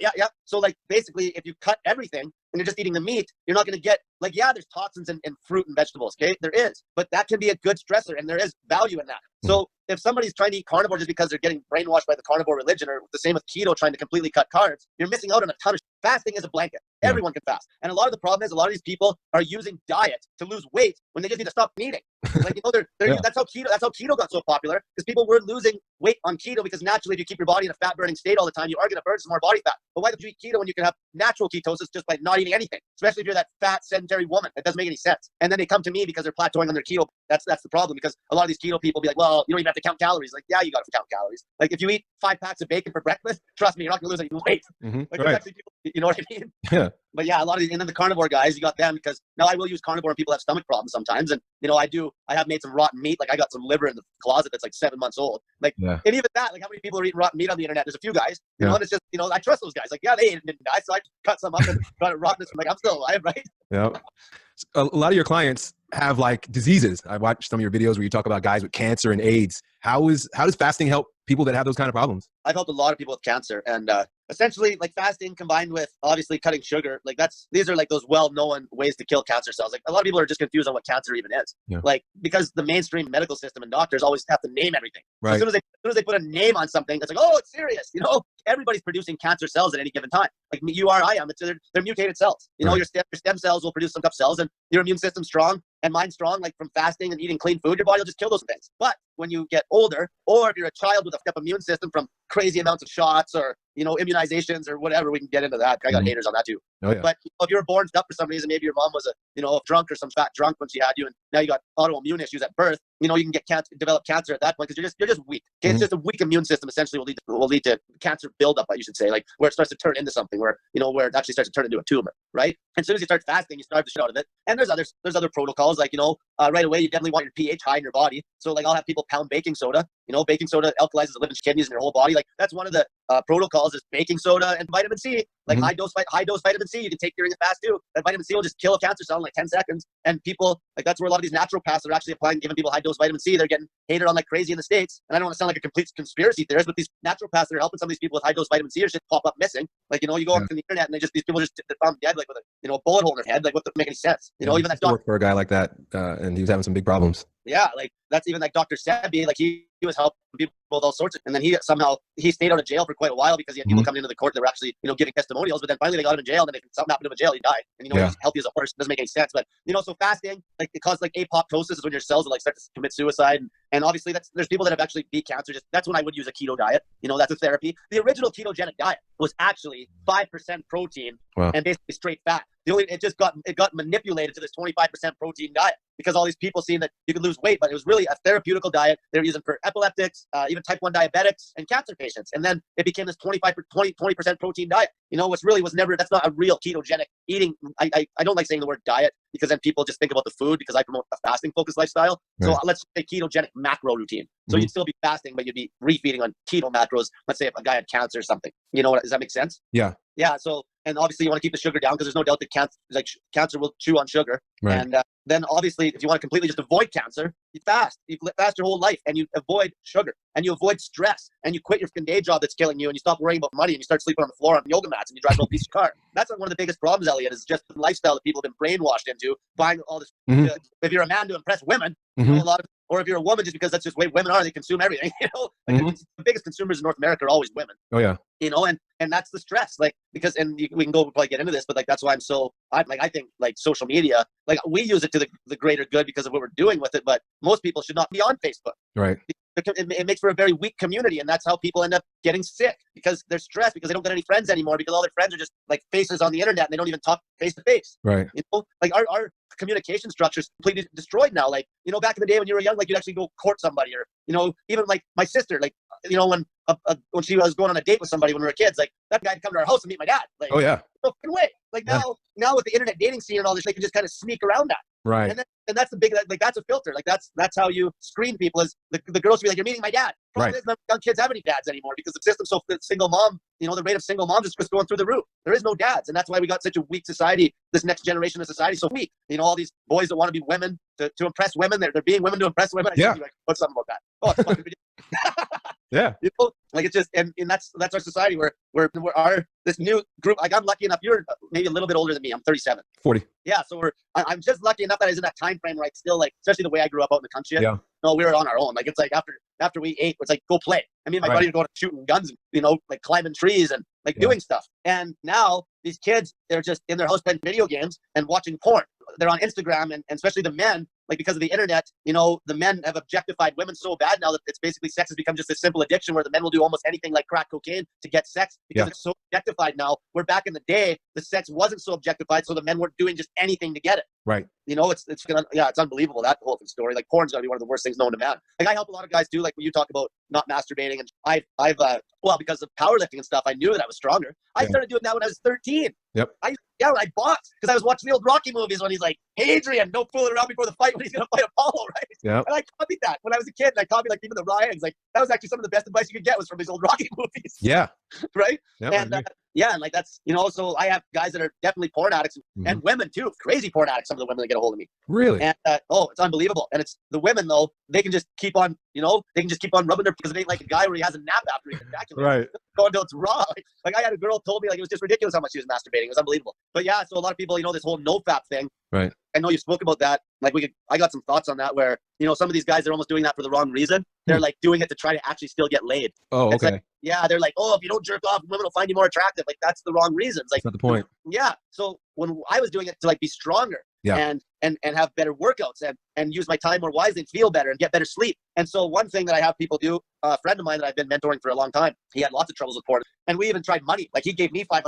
So like basically, if you cut everything and you're just eating the meat, you're not going to get like there's toxins in fruit and vegetables. Okay, there is, but that can be a good stressor, and there is value in that. So if somebody's trying to eat carnivore just because they're getting brainwashed by the carnivore religion, or the same with keto, trying to completely cut carbs, you're missing out on a ton of fasting is a blanket. Everyone can fast. And a lot of the problem is a lot of these people are using diet to lose weight when they just need to stop eating. Like, that's how keto got so popular, because people were losing weight on keto because naturally if you keep your body in a fat burning state all the time, you are going to burn some more body fat. But why don't you eat keto when you can have natural ketosis just by not eating anything? Especially if you're that fat sedentary woman. It doesn't make any sense. And then they come to me because they're plateauing on their keto. That's the problem, because a lot of these keto people be like, well, you don't even have to count calories. Like, yeah, you got to count calories. Like if you eat 5 packs of bacon for breakfast, trust me, you're not going to lose any weight. Like there's actually people, you know what I mean? Yeah. But yeah, a lot of these, and then the carnivore guys, you got them, because now I will use carnivore and people have stomach problems sometimes. And I have made some rotten meat. Like I got some liver in the closet that's like 7 months old. Like, and even that, like how many people are eating rotten meat on the internet? There's a few guys, and it's just, I trust those guys. Like, yeah, they ate it and didn't die. So I cut some up and got it rotten. I'm like, I'm still alive, right? Yeah. A lot of your clients have like diseases. I watched some of your videos where you talk about guys with cancer and AIDS. How does fasting help people that have those kind of problems? I've helped a lot of people with cancer, and essentially like fasting combined with obviously cutting sugar, like these are like those well-known ways to kill cancer cells. Like a lot of people are just confused on what cancer even is. Like because the mainstream medical system and doctors always have to name everything. Right. So as soon as they put a name on something, it's like, oh, it's serious. Everybody's producing cancer cells at any given time. Like you are, I am. They're mutated cells. Your stem cells will produce some tough cells, and your immune system's strong and mine's strong. Like from fasting and eating clean food, your body will just kill those things. But when you get older, or if you're a child with a fucked up immune system from crazy amounts of shots or immunizations or whatever, we can get into that. I got haters on that too. Oh, yeah. But if you were born up for some reason, maybe your mom was a drunk or some fat drunk when she had you, and now you got autoimmune issues at birth. You can get develop cancer at that point because you're just weak. Okay? It's just a weak immune system. Essentially, will lead to cancer buildup. You should say, like where it starts to turn into something, where it actually starts to turn into a tumor, right? And as soon as you start fasting, you starve the shit out of it. And there's other protocols, like right away you definitely want your pH high in your body. So like I'll have people pound baking soda. Baking soda alkalizes the liver and kidneys in your whole body. Like that's one of the protocols is baking soda and vitamin C. Like high dose vitamin C you can take during a fast too. That vitamin C will just kill a cancer cell in like 10 seconds. And people, like that's where a lot of these naturopaths are actually giving people high dose vitamin C. They're getting hated on like crazy in the States. And I don't want to sound like a complete conspiracy theorist, but these naturopaths that are helping some of these people with high dose vitamin C or shit pop up missing. Like you go on the internet and these people just found dead like with a bullet hole in their head. Like what doesn't make any sense. Even that worked for a guy like that, and he was having some big problems. Yeah, like that's even like Dr. Sebi, like he was helping people with all sorts of, and then he stayed out of jail for quite a while because he had people coming into the court that were actually, giving testimonials, but then finally they got him in jail, and then something happened to him in jail, he died. And he's healthy as a horse. It doesn't make any sense. But so fasting, like it causes like apoptosis is when your cells will like start to commit suicide. And obviously there's people that have actually beat cancer. That's when I would use a keto diet. That's a therapy. The original ketogenic diet was actually 5% protein and basically straight fat. It got manipulated to this 25% protein diet because all these people seeing that you could lose weight, but it was really a therapeutical diet they were using for epileptics, even type 1 diabetics and cancer patients. And then it became this 20% protein diet, which really was never, that's not a real ketogenic eating. I don't like saying the word diet because then people just think about the food because I promote a fasting focused lifestyle. So let's say ketogenic macro routine. So you'd still be fasting, but you'd be refeeding on keto macros. Let's say if a guy had cancer or something, does that make sense? Yeah. Yeah. So, and obviously you want to keep the sugar down because there's no doubt that cancer will chew on sugar. Right. And then obviously if you want to completely just avoid cancer, you fast. You fast your whole life and you avoid sugar and you avoid stress and you quit your fucking day job that's killing you and you stop worrying about money and you start sleeping on the floor on yoga mats and you drive a piece of car. That's one of the biggest problems, Elliott, is just the lifestyle that people have been brainwashed into, buying all this. If you're a man to impress women, a lot of, or if you're a woman, just because that's just the way women are, they consume everything. The biggest consumers in North America are always women. Oh yeah. And that's the stress, like because we can probably get into this, but like that's why I think like social media, like we use it to the greater good because of what we're doing with it, but most people should not be on Facebook. Right. It makes for a very weak community, and that's how people end up getting sick because they're stressed because they don't get any friends anymore because all their friends are just like faces on the internet and they don't even talk face to face. Right. Like our communication structure is completely destroyed now. Like back in the day when you were young, like you'd actually go court somebody, or even like my sister, like when when she was going on a date with somebody when we were kids, like that guy would come to our house and meet my dad. Like, Oh yeah. no fucking way. Like now with the internet dating scene and all this, they can just kind of sneak around that. Right. And that's the big, like, that's a filter. Like that's how you screen people, is the girls will be like, you're meeting my dad. Problem is, none of young kids have any dads anymore because the system's so single mom, you know, the rate of single moms is just going through the roof. There is no dads. And that's why we got such a weak society. This next generation of society is so weak. You know, all these boys that want to be women to impress women. They're being women to impress women. Yeah. Like, what's something about that? Oh, it's fucking ridiculous. Yeah. You know, like it's just, and that's our society where this new group, like I'm lucky enough, you're maybe a little bit older than me. I'm 37. 40. Yeah. So I'm just lucky enough that I was in that time frame where I still, like, especially the way I grew up out in the country. Yeah. No, we were on our own. Like, it's like after we ate, it's like, go play. I mean, my buddy would go to shooting guns and, you know, like climbing trees and like doing stuff. And now these kids, they're just in their house playing video games and watching porn. They're on Instagram, and especially the men, like, because of the internet, you know, the men have objectified women so bad now that it's basically, sex has become just a simple addiction where the men will do almost anything like crack cocaine to get sex because it's so objectified now. Where back in the day, the sex wasn't so objectified, so the men weren't doing just anything to get it. Right. You know, it's unbelievable, that whole story. Like, porn's gotta be one of the worst things known to man. Like, I help a lot of guys too, like when you talk about not masturbating, and I've because of powerlifting and stuff, I knew that I was stronger. I started doing that when I was 13. Yep. I boxed because I was watching the old Rocky movies when he's like, hey, Adrian, no fooling around before the fight when he's gonna fight Apollo, right? Yeah. And I copied that when I was a kid, and I copied, like, even the Ryans. Like, that was actually some of the best advice you could get was from these old Rocky movies. Yeah. Right? Yep, and and like, that's, you know, so I have guys that are definitely porn addicts, and women too, crazy porn addicts, some of the women that get a hold of me. Really? And it's unbelievable. And it's the women, though, they can just keep on, you know, rubbing their, because it ain't like a guy where he has a nap after he ejaculate. Right. Go until it's raw. Like I had a girl told me, like, it was just ridiculous how much she was masturbating. It was unbelievable. But yeah, so a lot of people, you know, this whole NoFap thing. Right. I know you spoke about that. Like, I got some thoughts on that where, you know, some of these guys are almost doing that for the wrong reason. They're like doing it to try to actually still get laid. Oh, okay. Like, yeah, they're like, oh, if you don't jerk off, women will find you more attractive. Like, that's the wrong reasons. Like, that's not the point. Yeah. So when I was doing it to, like, be stronger and have better workouts and use my time more wisely and feel better and get better sleep. And so one thing that I have people do, a friend of mine that I've been mentoring for a long time, he had lots of troubles with porn, and we even tried money. Like, he gave me $500,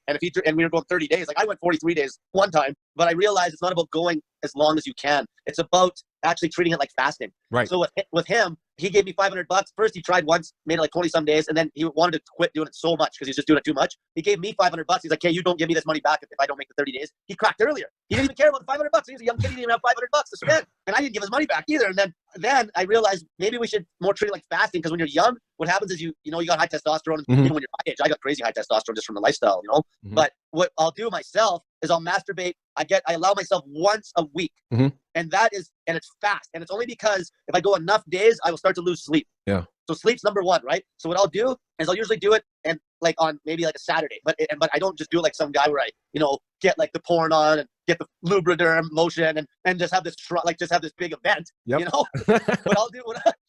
and and we were going 30 days. Like, I went 43 days one time, but I realized it's not about going as long as you can. It's about actually treating it like fasting. Right. So with him, he gave me $500. First, he tried once, made it like 20 some days, and then he wanted to quit doing it so much because he's just doing it too much. He gave me $500. He's like, hey, you don't give me this money back if I don't make the 30 days. He cracked earlier. He didn't even care about the $500. He was a young kid. He didn't even have $500 to spend, and I didn't give his money back either. And then I realized maybe we should more treat it like fasting, because when you're young, what happens is you got high testosterone. Even when you're my age, I got crazy high testosterone just from the lifestyle, you know. But what I'll do myself is I'll masturbate. I allow myself once a week, and it's fast, and it's only because if I go enough days, I will start to lose sleep. Yeah. So sleep's number one, right? So what I'll do is I'll usually do it and like on maybe like a Saturday, but I don't just do it like some guy where I, you know, get like the porn on and get the Lubriderm lotion and just have this big event. Yep. You know.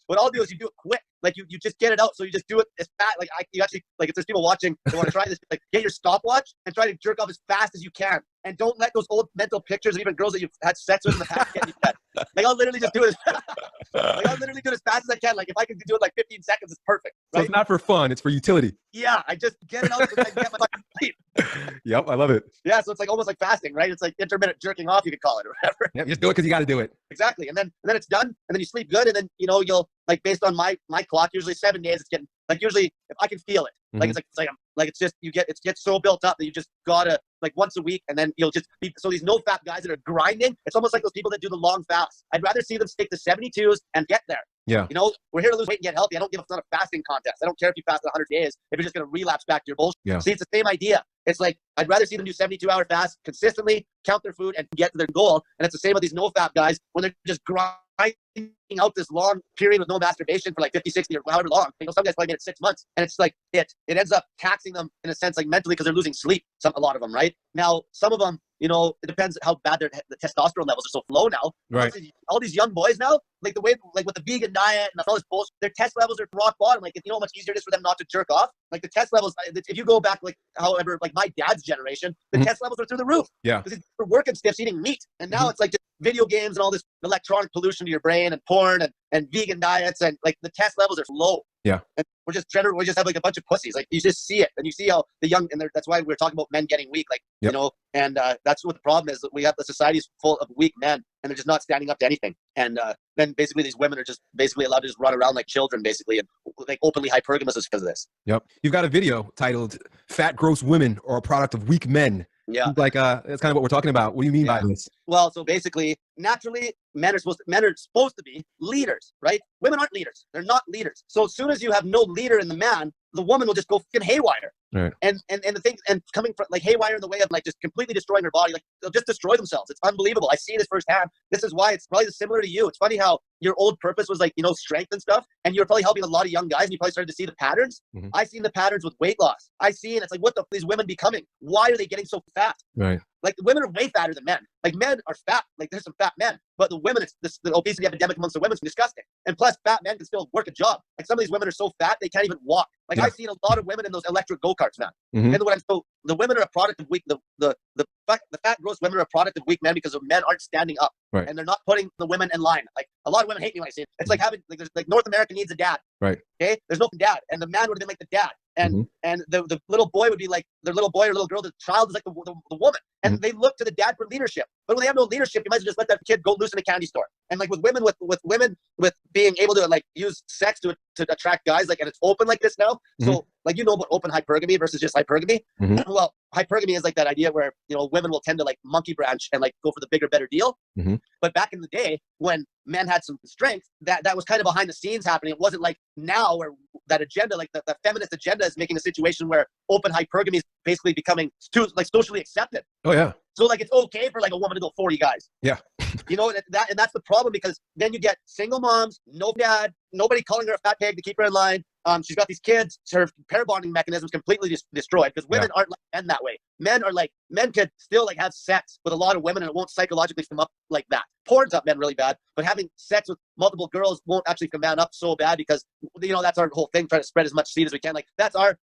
what I'll do is you do it quick. Like you just get it out. So you just do it as fast. Like you actually, like, if there's people watching they want to try this, like, get your stopwatch and try to jerk off as fast as you can. And don't let those old mental pictures of even girls that you've had sex with in the past get you dead. Like, I'll literally just do it. I'll literally do it as fast as I can. Like, if I can do it like 15 seconds, it's perfect. Right? So it's not for fun; it's for utility. Yeah, I just get it out and get my fucking sleep. Yep, I love it. Yeah, so it's like almost like fasting, right? It's like intermittent jerking off, you could call it, or whatever. Yeah, just do it because you got to do it. Exactly, and then it's done, and then you sleep good, and then, you know, you'll, like, based on my clock, usually 7 days. It's getting, like, usually if I can feel it, like it's just it gets so built up that you just gotta, like, once a week, and then you'll just be, so these no-fap guys that are grinding, it's almost like those people that do the long fast. I'd rather see them stick to 72s and get there. Yeah. You know, we're here to lose weight and get healthy. I don't give a, it's not a fasting contest. I don't care if you fast 100 days, if you're just going to relapse back to your bullshit. Yeah. See, it's the same idea. It's like, I'd rather see them do 72-hour fast consistently, count their food, and get to their goal. And it's the same with these no-fap guys when they're just grinding out this long period with no masturbation for like 50, 60, or however long. You know, some guys probably made it 6 months. And it's like, it ends up taxing them in a sense, like, mentally, because they're losing sleep. A lot of them, right? Now, some of them, you know, it depends how bad the testosterone levels are so low now. Right. All these young boys now, like the way, like with the vegan diet and all this bullshit, their test levels are rock bottom. Like, if you know how much easier it is for them not to jerk off. Like, the test levels, if you go back, like, however, like my dad's generation, the test levels are through the roof. Yeah. Because they're working stiffs, eating meat. And now it's like just video games and all this electronic pollution to your brain. cocaine and porn and vegan diets, and like the test levels are low. Yeah. And we just have like a bunch of pussies. Like you just see it, and you see how the young, and that's why we're talking about men getting weak. Like, Yep. you know, and that's what the problem is, that we have the society's full of weak men, and they're just not standing up to anything. And then basically these women are just basically allowed to just run around like children, basically, and like openly hypergamous because of this. Yep. You've got a video titled "Fat Gross Women Are a Product of Weak Men." Yeah. Like that's kind of what we're talking about. What do you mean by this? Well, so basically, naturally, men are supposed to be leaders, right? Women aren't leaders. They're not leaders. So as soon as you have no leader in the man, the woman will just go fucking haywire. Right. And the thing, and coming from like haywire in the way of like just completely destroying her body, like they'll just destroy themselves. It's unbelievable. I see this firsthand. This is why it's probably similar to you. It's funny how your old purpose was like, you know, strength and stuff, and you're probably helping a lot of young guys, and you probably started to see the patterns. Mm-hmm. I seen the patterns with weight loss. I seen it's like, what the these women becoming? Why are they getting so fat? Right. Like women are way fatter than men. Like men are fat. Like there's some fat men, but the women, it's this, the obesity epidemic amongst the women is disgusting. And plus, fat men can still work a job. Like some of these women are so fat they can't even walk. Like I've seen a lot of women in those electric go-karts, man. Mm-hmm. And so the women are a product of weak. The fat gross women are a product of weak men because the men aren't standing up. Right. And they're not putting the women in line. Like a lot of women hate me when I say it. It's like having like North America needs a dad. Right. Okay. There's no dad, and the man would have been like the dad. And the little boy would be like their little boy or little girl. The child is like the woman, and they look to the dad for leadership. But when they have no leadership, you might as well just let that kid go loose in a candy store. And like with women, with women with being able to like use sex to attract guys, like, and it's open like this now. So like, you know about open hypergamy versus just hypergamy. Well, hypergamy is like that idea where, you know, women will tend to like monkey branch and like go for the bigger, better deal. But back in the day when men had some strength, that was kind of behind the scenes happening. It wasn't like now where that agenda, like the feminist agenda, is making a situation where open hypergamy is basically becoming like socially accepted. Oh yeah. So like it's okay for like a woman to go 40 guys. Yeah. You know, and that's the problem, because then you get single moms, no dad, nobody calling her a fat pig to keep her in line. She's got these kids, her pair bonding mechanisms completely destroyed, because women aren't like men that way. Men could still like have sex with a lot of women and it won't psychologically come up like that. Porn's up men really bad, but having sex with multiple girls won't actually come man up so bad, because, you know, that's our whole thing, trying to spread as much seed as we can. Like that's our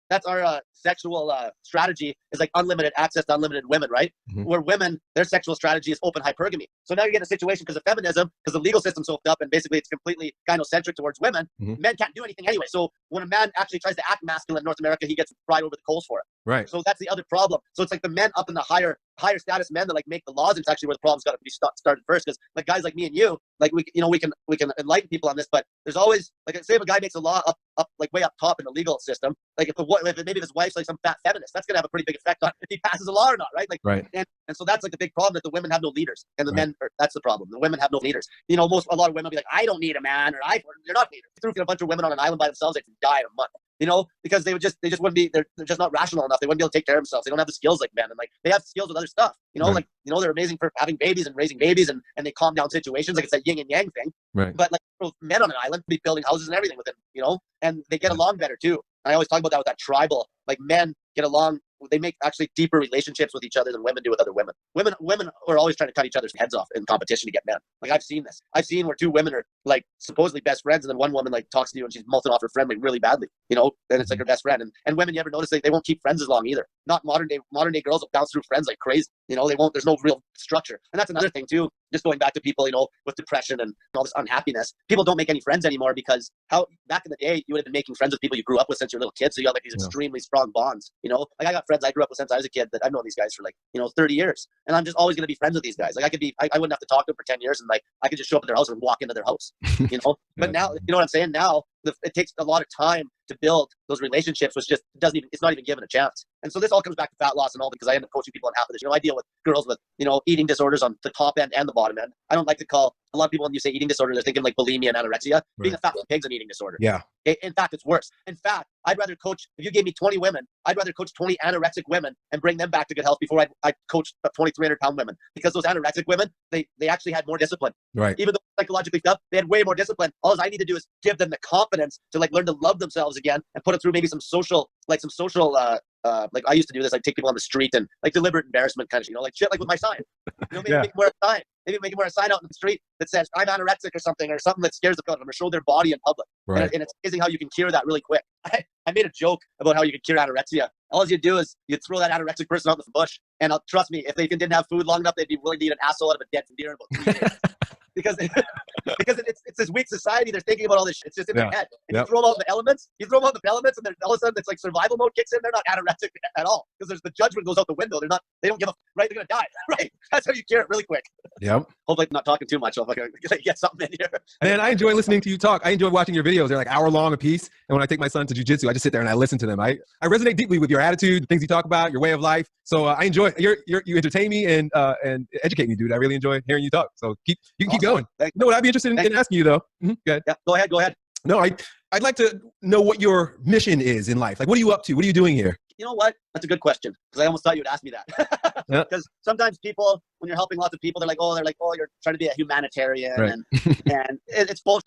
sexual strategy, is like unlimited access to unlimited women, right? Where women, their sexual strategy is open hypergamy. So now you get a situation because of feminism, because the legal system's hooked up and basically it's completely gynocentric towards women. Men can't do anything anyway. So when a man actually tries to act masculine in North America, he gets fried over the coals for it. Right. So that's the other problem. So it's like the men up in the higher status men that like make the laws, and it's actually where the problem's got to be started first. Because like guys like me and you, like we can enlighten people on this, but there's always, like, say if a guy makes a law up like way up top in the legal system, like if maybe his wife's like some fat feminist, that's gonna have a pretty big effect on if he passes a law or not, right? Like, right. And so that's like the big problem, that the women have no leaders, and the men that's the problem. The women have no leaders. You know, a lot of women will be like, I don't need a man, or they're not leaders. If you threw a bunch of women on an island by themselves, they could die in a month. You know, because they wouldn't be, they're just not rational enough. They wouldn't be able to take care of themselves. They don't have the skills like men, and like they have skills with other stuff. You know, like, you know, they're amazing for having babies and raising babies, and they calm down situations. Like it's that yin and yang thing. Right. But like men on an island be building houses and everything with them, you know, and they get along better too. I always talk about that with that tribal, like men get along. They make actually deeper relationships with each other than women do with other women. Women are always trying to cut each other's heads off in competition to get men. Like I've seen this. I've seen where two women are like supposedly best friends, and then one woman like talks to you and she's multing off her friend like really badly, you know, and it's like her best friend. And women, you ever notice they won't keep friends as long either. Not modern day girls will bounce through friends like crazy. You know, they won't. There's no real structure, and that's another thing too. Just going back to people, you know, with depression and all this unhappiness, people don't make any friends anymore, because how back in the day you would have been making friends with people you grew up with since you were a little kid, so you got like these extremely strong bonds. You know, like I got friends I grew up with since I was a kid that I've known these guys for like, you know, 30 years, and I'm just always going to be friends with these guys. Like I wouldn't have to talk to them for 10 years, and like I could just show up at their house and walk into their house, you know. But now, you know what I'm saying? Now it takes a lot of time to build those relationships, which just it's not even given a chance. And so this all comes back to fat loss and all, because I end up coaching people on half of this. You know, I deal with girls with, you know, eating disorders on the top end and the bottom end. I don't like to call a lot of people, when you say eating disorder, they're thinking like bulimia and anorexia. Being a fat pig's an eating disorder. Yeah. In fact, it's worse. In fact, I'd rather coach, if you gave me 20 women, I'd rather coach 20 anorexic women and bring them back to good health before I'd coach 20, 300-pound women. Because those anorexic women, they actually had more discipline. Right. Even though psychologically tough, they had way more discipline. All I need to do is give them the confidence to like learn to love themselves again, and put them through maybe some social, like I used to do this, like take people on the street and like deliberate embarrassment kind of, you know, like shit, like with my sign, you know, maybe make more a sign. Maybe make them wear a sign out in the street that says, I'm anorexic or something that scares the people, or show their body in public. Right. And it's amazing how you can cure that really quick. I made a joke about how you can cure anorexia. All you do is you throw that anorexic person out in the bush, and trust me, if they didn't have food long enough, they'd be willing to eat an asshole out of a dead deer in about 3 days. because it's this weak society. They're thinking about all this shit. It's just in their head. And you throw them out the elements, and then all of a sudden it's like survival mode kicks in. They're not anorexic at all because there's the judgment goes out the window. They don't give a right. They're gonna die, right? That's how you cure it really quick. Yep. Hopefully I'm not talking too much. Hopefully I can get something in here. And I enjoy listening to you talk. I enjoy watching your videos. They're like hour long a piece. And when I take my son to jiu-jitsu, I just sit there and I listen to them. I resonate deeply with your attitude, the things you talk about, your way of life. So I enjoy you entertain me and educate me, dude. I really enjoy hearing you talk. So you can keep going. You know what I'd be interested in asking you though? Mm-hmm. Go ahead. Yeah, go ahead. No, I'd like to know what your mission is in life. Like, what are you up to? What are you doing here? You know what? That's a good question because I almost thought you would ask me that. Because sometimes people, when you're helping lots of people, they're like, oh, you're trying to be a humanitarian, right. and it's both.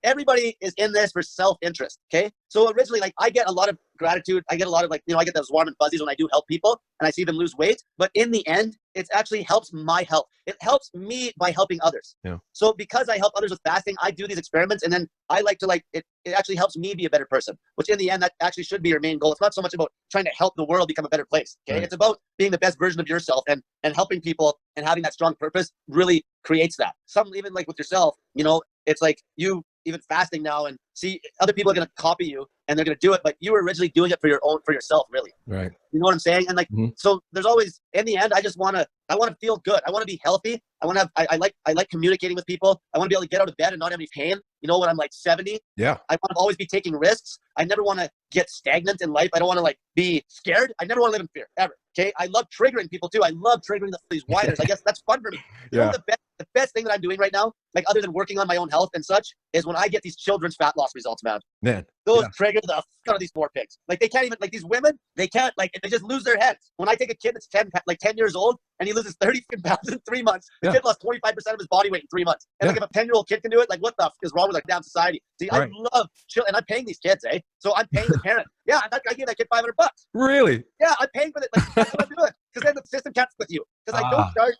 Everybody is in this for self-interest. Okay, so originally, like, I get a lot of gratitude. I get a lot of I get those warm and fuzzies when I do help people and I see them lose weight. But in the end, it actually helps my health. It helps me by helping others. Yeah. So because I help others with fasting, I do these experiments, and then I like to it actually helps me be a better person. Which in the end, that actually should be your main goal. It's not so much about trying to help the world become a better place. Okay, right. It's about being the best version of yourself, and helping people and having that strong purpose really creates that. Some even like with yourself, it's like you even fasting now and see other people are going to copy you and they're going to do it, but you were originally doing it for yourself, really. Right. You know what I'm saying? And so there's always, in the end, I want to feel good. I want to be healthy. I like communicating with people. I want to be able to get out of bed and not have any pain. When I'm like 70, I want to always be taking risks. I never want to get stagnant in life. I don't want to be scared. I never want to live in fear ever. Okay. I love triggering people too. I love triggering these whiners. I guess that's fun for me. The best thing that I'm doing right now, other than working on my own health and such, is when I get these children's fat loss results, man. Those trigger the fuck out of these poor pigs. They can't even, these women, they can't, they just lose their heads. When I take a kid that's 10 years old and he loses 30 pounds in 3 months, the kid lost 25% of his body weight in 3 months. And if a 10-year-old kid can do it, what the f is wrong with our damn society? See, right. I love children, and I'm paying these kids, So I'm paying the parent. I gave that kid $500. Really? Yeah, I'm paying for it. That's what I'm doing. Because then the system can't with you. Because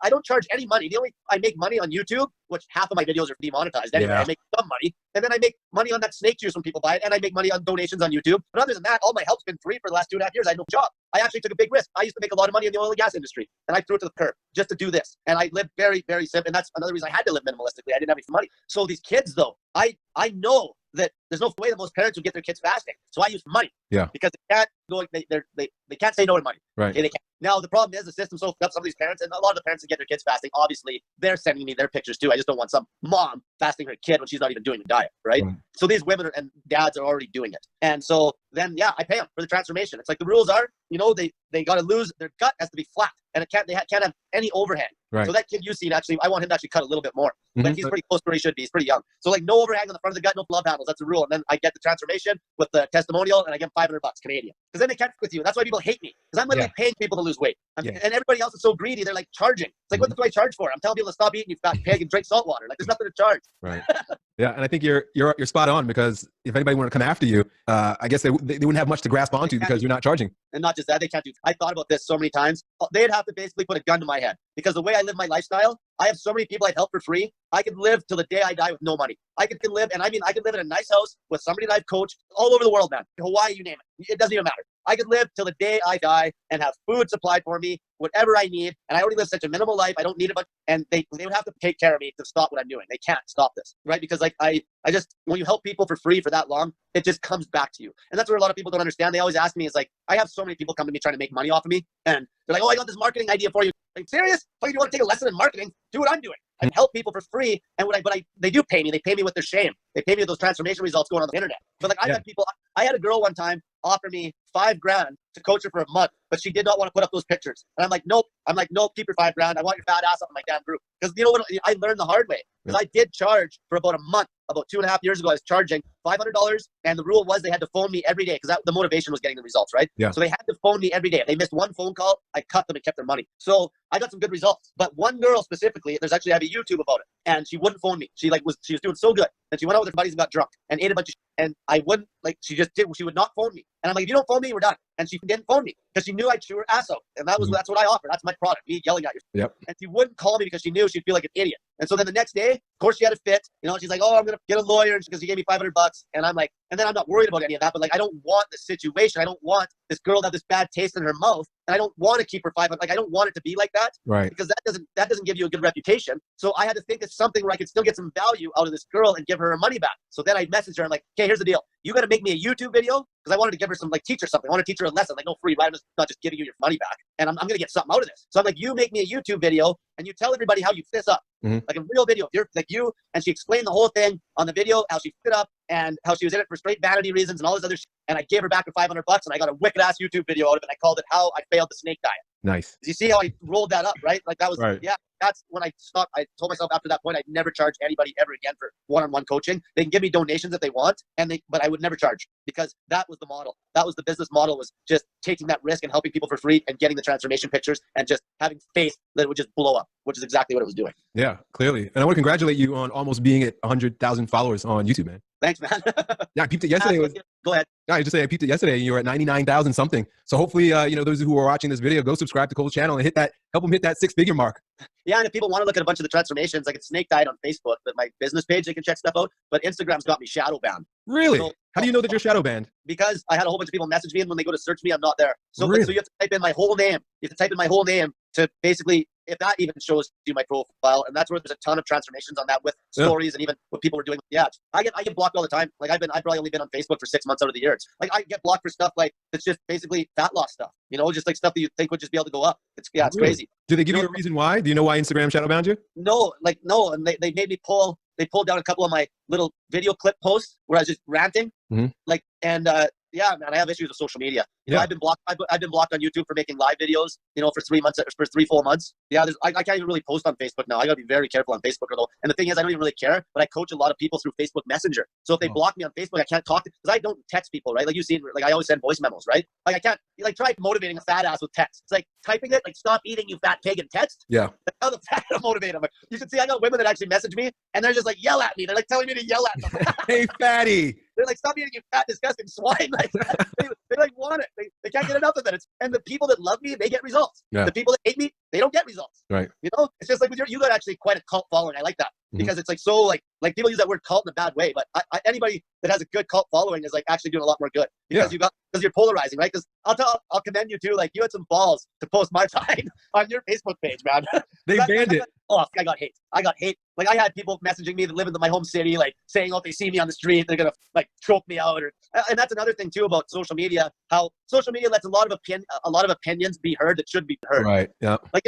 I don't charge any money. I make money on YouTube, which half of my videos are demonetized anyway. I make some money. And then I make money on that snake juice when people buy it. And I make money on donations on YouTube. But other than that, all my help's been free for the last 2.5 years. I had no job. I actually took a big risk. I used to make a lot of money in the oil and gas industry. And I threw it to the curb just to do this. And I lived very, very simple. And that's another reason I had to live minimalistically. I didn't have any money. So these kids, though, I know that there's no way that most parents would get their kids fasting. So I use money. Yeah. Because they can't go, they can't say no to money. Right. Okay, they can't. Now the problem is the system so up some of these parents, and a lot of the parents that get their kids fasting, obviously they're sending me their pictures too. I just don't want some mom fasting her kid when she's not even doing the diet, right? So these women and dads are already doing it. And so then I pay them for the transformation. It's like the rules are, they got to lose, their gut has to be flat and they can't have any overhang. Right. So that kid you see, actually, I want him to actually cut a little bit more. But he's pretty close to where he should be. He's pretty young. So no overhang on the front of the gut, no love handles. That's the rule. And then I get the transformation with the testimonial and I give them $500 Canadian. Because then they catch with you. That's why people hate me. Because I'm literally paying people to lose weight. And everybody else is so greedy. They're charging. It's like, what do I charge for? I'm telling people to stop eating, you fat pig, and drink salt water. There's nothing to charge. Right. Yeah. And I think you're spot on, because if anybody wanted to come after you, I guess they wouldn't have much to grasp onto because you're not charging. And not just that, they can't do. I thought about this so many times. They'd have to basically put a gun to my head, because the way I live my lifestyle, I have so many people I'd help for free. I could live till the day I die with no money. I could live, and I could live in a nice house with somebody that I've coached all over the world, man. Hawaii, you name it. It doesn't even matter. I could live till the day I die and have food supplied for me, whatever I need. And I already live such a minimal life. I don't need a bunch. And they would have to take care of me to stop what I'm doing. They can't stop this, right? Because I just, when you help people for free for that long, it just comes back to you. And that's where a lot of people don't understand. They always ask me, I have so many people come to me trying to make money off of me. And they're like, oh, I got this marketing idea for you. Like, serious? Oh, you want to take a lesson in marketing? Do what I'm doing. I help people for free. And they do pay me. They pay me with their shame. They pay me with those transformation results going on the internet. But I've had people, I had a girl one time offer me $5,000 to coach her for a month, but she did not want to put up those pictures. And I'm like, nope, keep your $5,000. I want your fat ass up in my damn group. Because you know what? I learned the hard way. Because I did charge for about a month. About 2.5 years ago, I was charging $500, and the rule was they had to phone me every day, because the motivation was getting the results, right? Yeah. So they had to phone me every day. If they missed one phone call, I cut them and kept their money. So I got some good results. But one girl specifically, I have a YouTube about it, and she wouldn't phone me. She was doing so good, and she went out with her buddies and got drunk and ate a bunch of shit. And I wouldn't, she would not phone me. And I'm like, if you don't phone me, we're done. And she didn't phone me because she knew I'd chew her ass out. And that's what I offer. That's my product, me yelling at you. Yep. And she wouldn't call me because she knew she'd feel like an idiot. And so then the next day, Of course she had a fit, you know, she's like, oh, I'm going to get a lawyer because he gave me $500. And I'm like, and then I'm not worried about any of that, but like, I don't want this situation. I don't want this girl to have this bad taste in her mouth. And I don't want to keep her 500. Like, I don't want it to be like that. Right. Because that doesn't give you a good reputation. So I had to think of something where I could still get some value out of this girl and give her money back. So then I messaged her and like, okay, here's the deal. You got to make me a YouTube video because I wanted to give her some, like, teach her something. I want to teach her a lesson, like, no free, right? I'm not just giving you your money back. And I'm going to get something out of this. So I'm like, you make me a YouTube video and you tell everybody how you fit this up. Like a real video. If you're like you, and she explained the whole thing on the video, how she fit up and how she was in it for straight vanity reasons and all this other shit. And I gave her back her $500 and I got a wicked ass YouTube video out of it. And I called it How I Failed the Snake Diet. Nice. You see how I rolled that up, right? Like that was, right. Yeah, that's when I stopped. I told myself after that point, I'd never charge anybody ever again for one-on-one coaching. They can give me donations if they want, but I would never charge because that was the model. That was the business model, was just taking that risk and helping people for free and getting the transformation pictures and just having faith that it would just blow up, which is exactly what it was doing. Yeah, clearly. And I want to congratulate you on almost being at 100,000 followers on YouTube, man. Thanks, man. Yeah, I peeped it yesterday. Go ahead. Yeah, I just say I peeped it yesterday and you were at 99,000 something. So hopefully, those who are watching this video, go subscribe to Cole's channel and help him hit that 6-figure mark. Yeah, and if people want to look at a bunch of the transformations, like it's Snake Diet on Facebook, but my business page, they can check stuff out. But Instagram's got me shadow banned. Really? How do you know that you're shadow banned? Because I had a whole bunch of people message me, and when they go to search me, I'm not there. So, really? So you have to type in my whole name. You have to type in my whole name to basically, if that even shows you my profile, and that's where there's a ton of transformations on that with stories and even what people were doing. Yeah, I get blocked all the time. Like I've probably only been on Facebook for 6 months out of the year. Like I get blocked for stuff like it's just basically fat loss stuff. Just like stuff that you think would just be able to go up. It's really? Crazy. Do they give you a reason why? Do you know why Instagram shadow banned you? No, and they made me pull. They pulled down a couple of my little video clip posts where I was just ranting. Yeah, man, I have issues with social media. I've been blocked. I've been blocked on YouTube for making live videos, for 3 months, for 3 full months. Yeah, I can't even really post on Facebook now. I got to be very careful on Facebook, though. And the thing is, I don't even really care, but I coach a lot of people through Facebook Messenger. So if they block me on Facebook, I can't talk to, because I don't text people, right? Like you see, like I always send voice memos, right? Like I can't, try motivating a fat ass with text. It's like typing it, like stop eating, you fat pig, in text. Yeah. Like, how the fat to motivate them? Like, you can see I got women that actually message me and they're just like yell at me. They're like telling me to yell at them. Hey, fatty. They're like, stop eating, you fat, disgusting swine. Like, they like want it. They can't get enough of it. And the people that love me, they get results. Yeah. The people that hate me, they don't get results. Right. It's just like with you got actually quite a cult following. I like that because it's like so like people use that word cult in a bad way, but anybody that has a good cult following is like actually doing a lot more good because because you're polarizing, right? Because I'll commend you too. Like you had some balls to post my side on your Facebook page, man. They banned it. Oh, I got hate. Like I had people messaging me that live in my home city, like saying, "Oh, if they see me on the street, they're gonna like choke me out." And that's another thing too about social media. How social media lets a lot of opinions be heard that should be heard. Right. Yeah. Like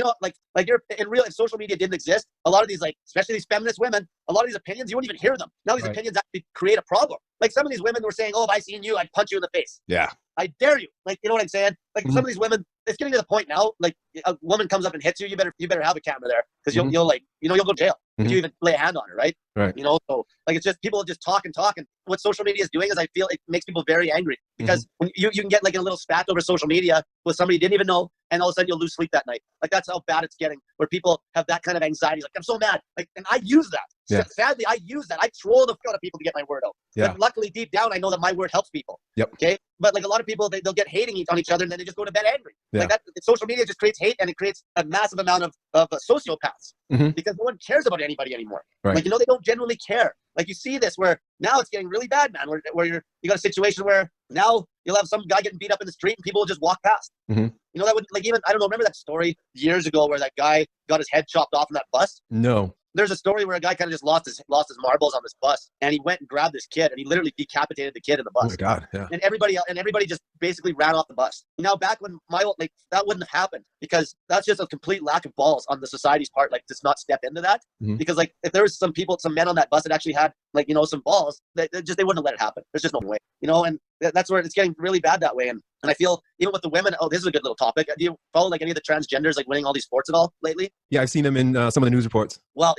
you're in real. If social media didn't exist, a lot of these especially these feminist women, a lot of these opinions you wouldn't even hear them. Now these opinions actually create a problem. Like some of these women were saying, "Oh, if I seen you, I'd punch you in the face." Yeah. I dare you. Like, you know what I'm saying? Like some of these women, it's getting to the point now, like a woman comes up and hits you, you better have a camera there because you'll go to jail if you even lay a hand on her, right? Right. So like it's just people just talk and talk. And what social media is doing is I feel it makes people very angry because when you can get like a little spat over social media with somebody you didn't even know, and all of a sudden you'll lose sleep that night. Like that's how bad it's getting, where people have that kind of anxiety. Like I'm so mad. Like, and I use that. Yeah. Sadly, I use that. I troll the fuck out of people to get my word out. Yeah. But luckily, deep down, I know that my word helps people. Yep. Okay. But like a lot of people, they'll get hating on each other, and then they just go to bed angry. Yeah. Like that, social media just creates hate, and it creates a massive amount of sociopaths because no one cares about anybody anymore. Right. Like they don't genuinely care. Like you see this where now it's getting really bad, man. Where you got a situation where now you'll have some guy getting beat up in the street, and people will just walk past. That would like even I don't know. Remember that story years ago where that guy got his head chopped off in that bus? No. There's a story where a guy kind of just lost his marbles on this bus, and he went and grabbed this kid, and he literally decapitated the kid in the bus. Oh my God! Yeah. And everybody just basically ran off the bus. Now back when that wouldn't have happened because that's just a complete lack of balls on the society's part, like to not step into that. Because like if there was some men on that bus that actually had some balls, they wouldn't have let it happen. There's just no way, and that's where it's getting really bad that way. And I feel even with the women, this is a good little topic. Do you follow like any of the transgenders like winning all these sports at all lately? Yeah, I've seen them in some of the news reports. Well,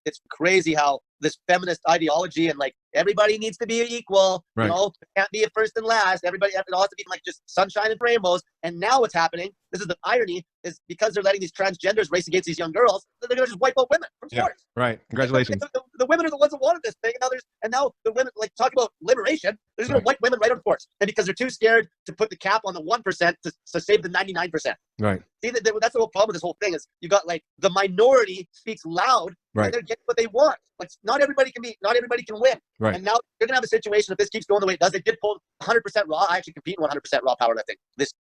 it's crazy how this feminist ideology and like everybody needs to be equal, right. It can't be a first and last. Everybody, it all has to be like just sunshine and rainbows. And now what's happening, this is the irony, is because they're letting these transgenders race against these young girls, they're going to just wipe out women from sports. Right. Congratulations. The women are the ones that wanted this thing, and now the women, like, talk about liberation. They're just going to wipe women right out of sports, and because they're too scared to put the cap on the 1% to save the 99%. Right. See, that's the whole problem with this whole thing is you got like the minority speaks loud, and they're getting what they want. Like, not everybody can win. Right. And now you're gonna have a situation if this keeps going the way it does. They did pull 100% raw. I actually compete in 100% raw powerlifting. This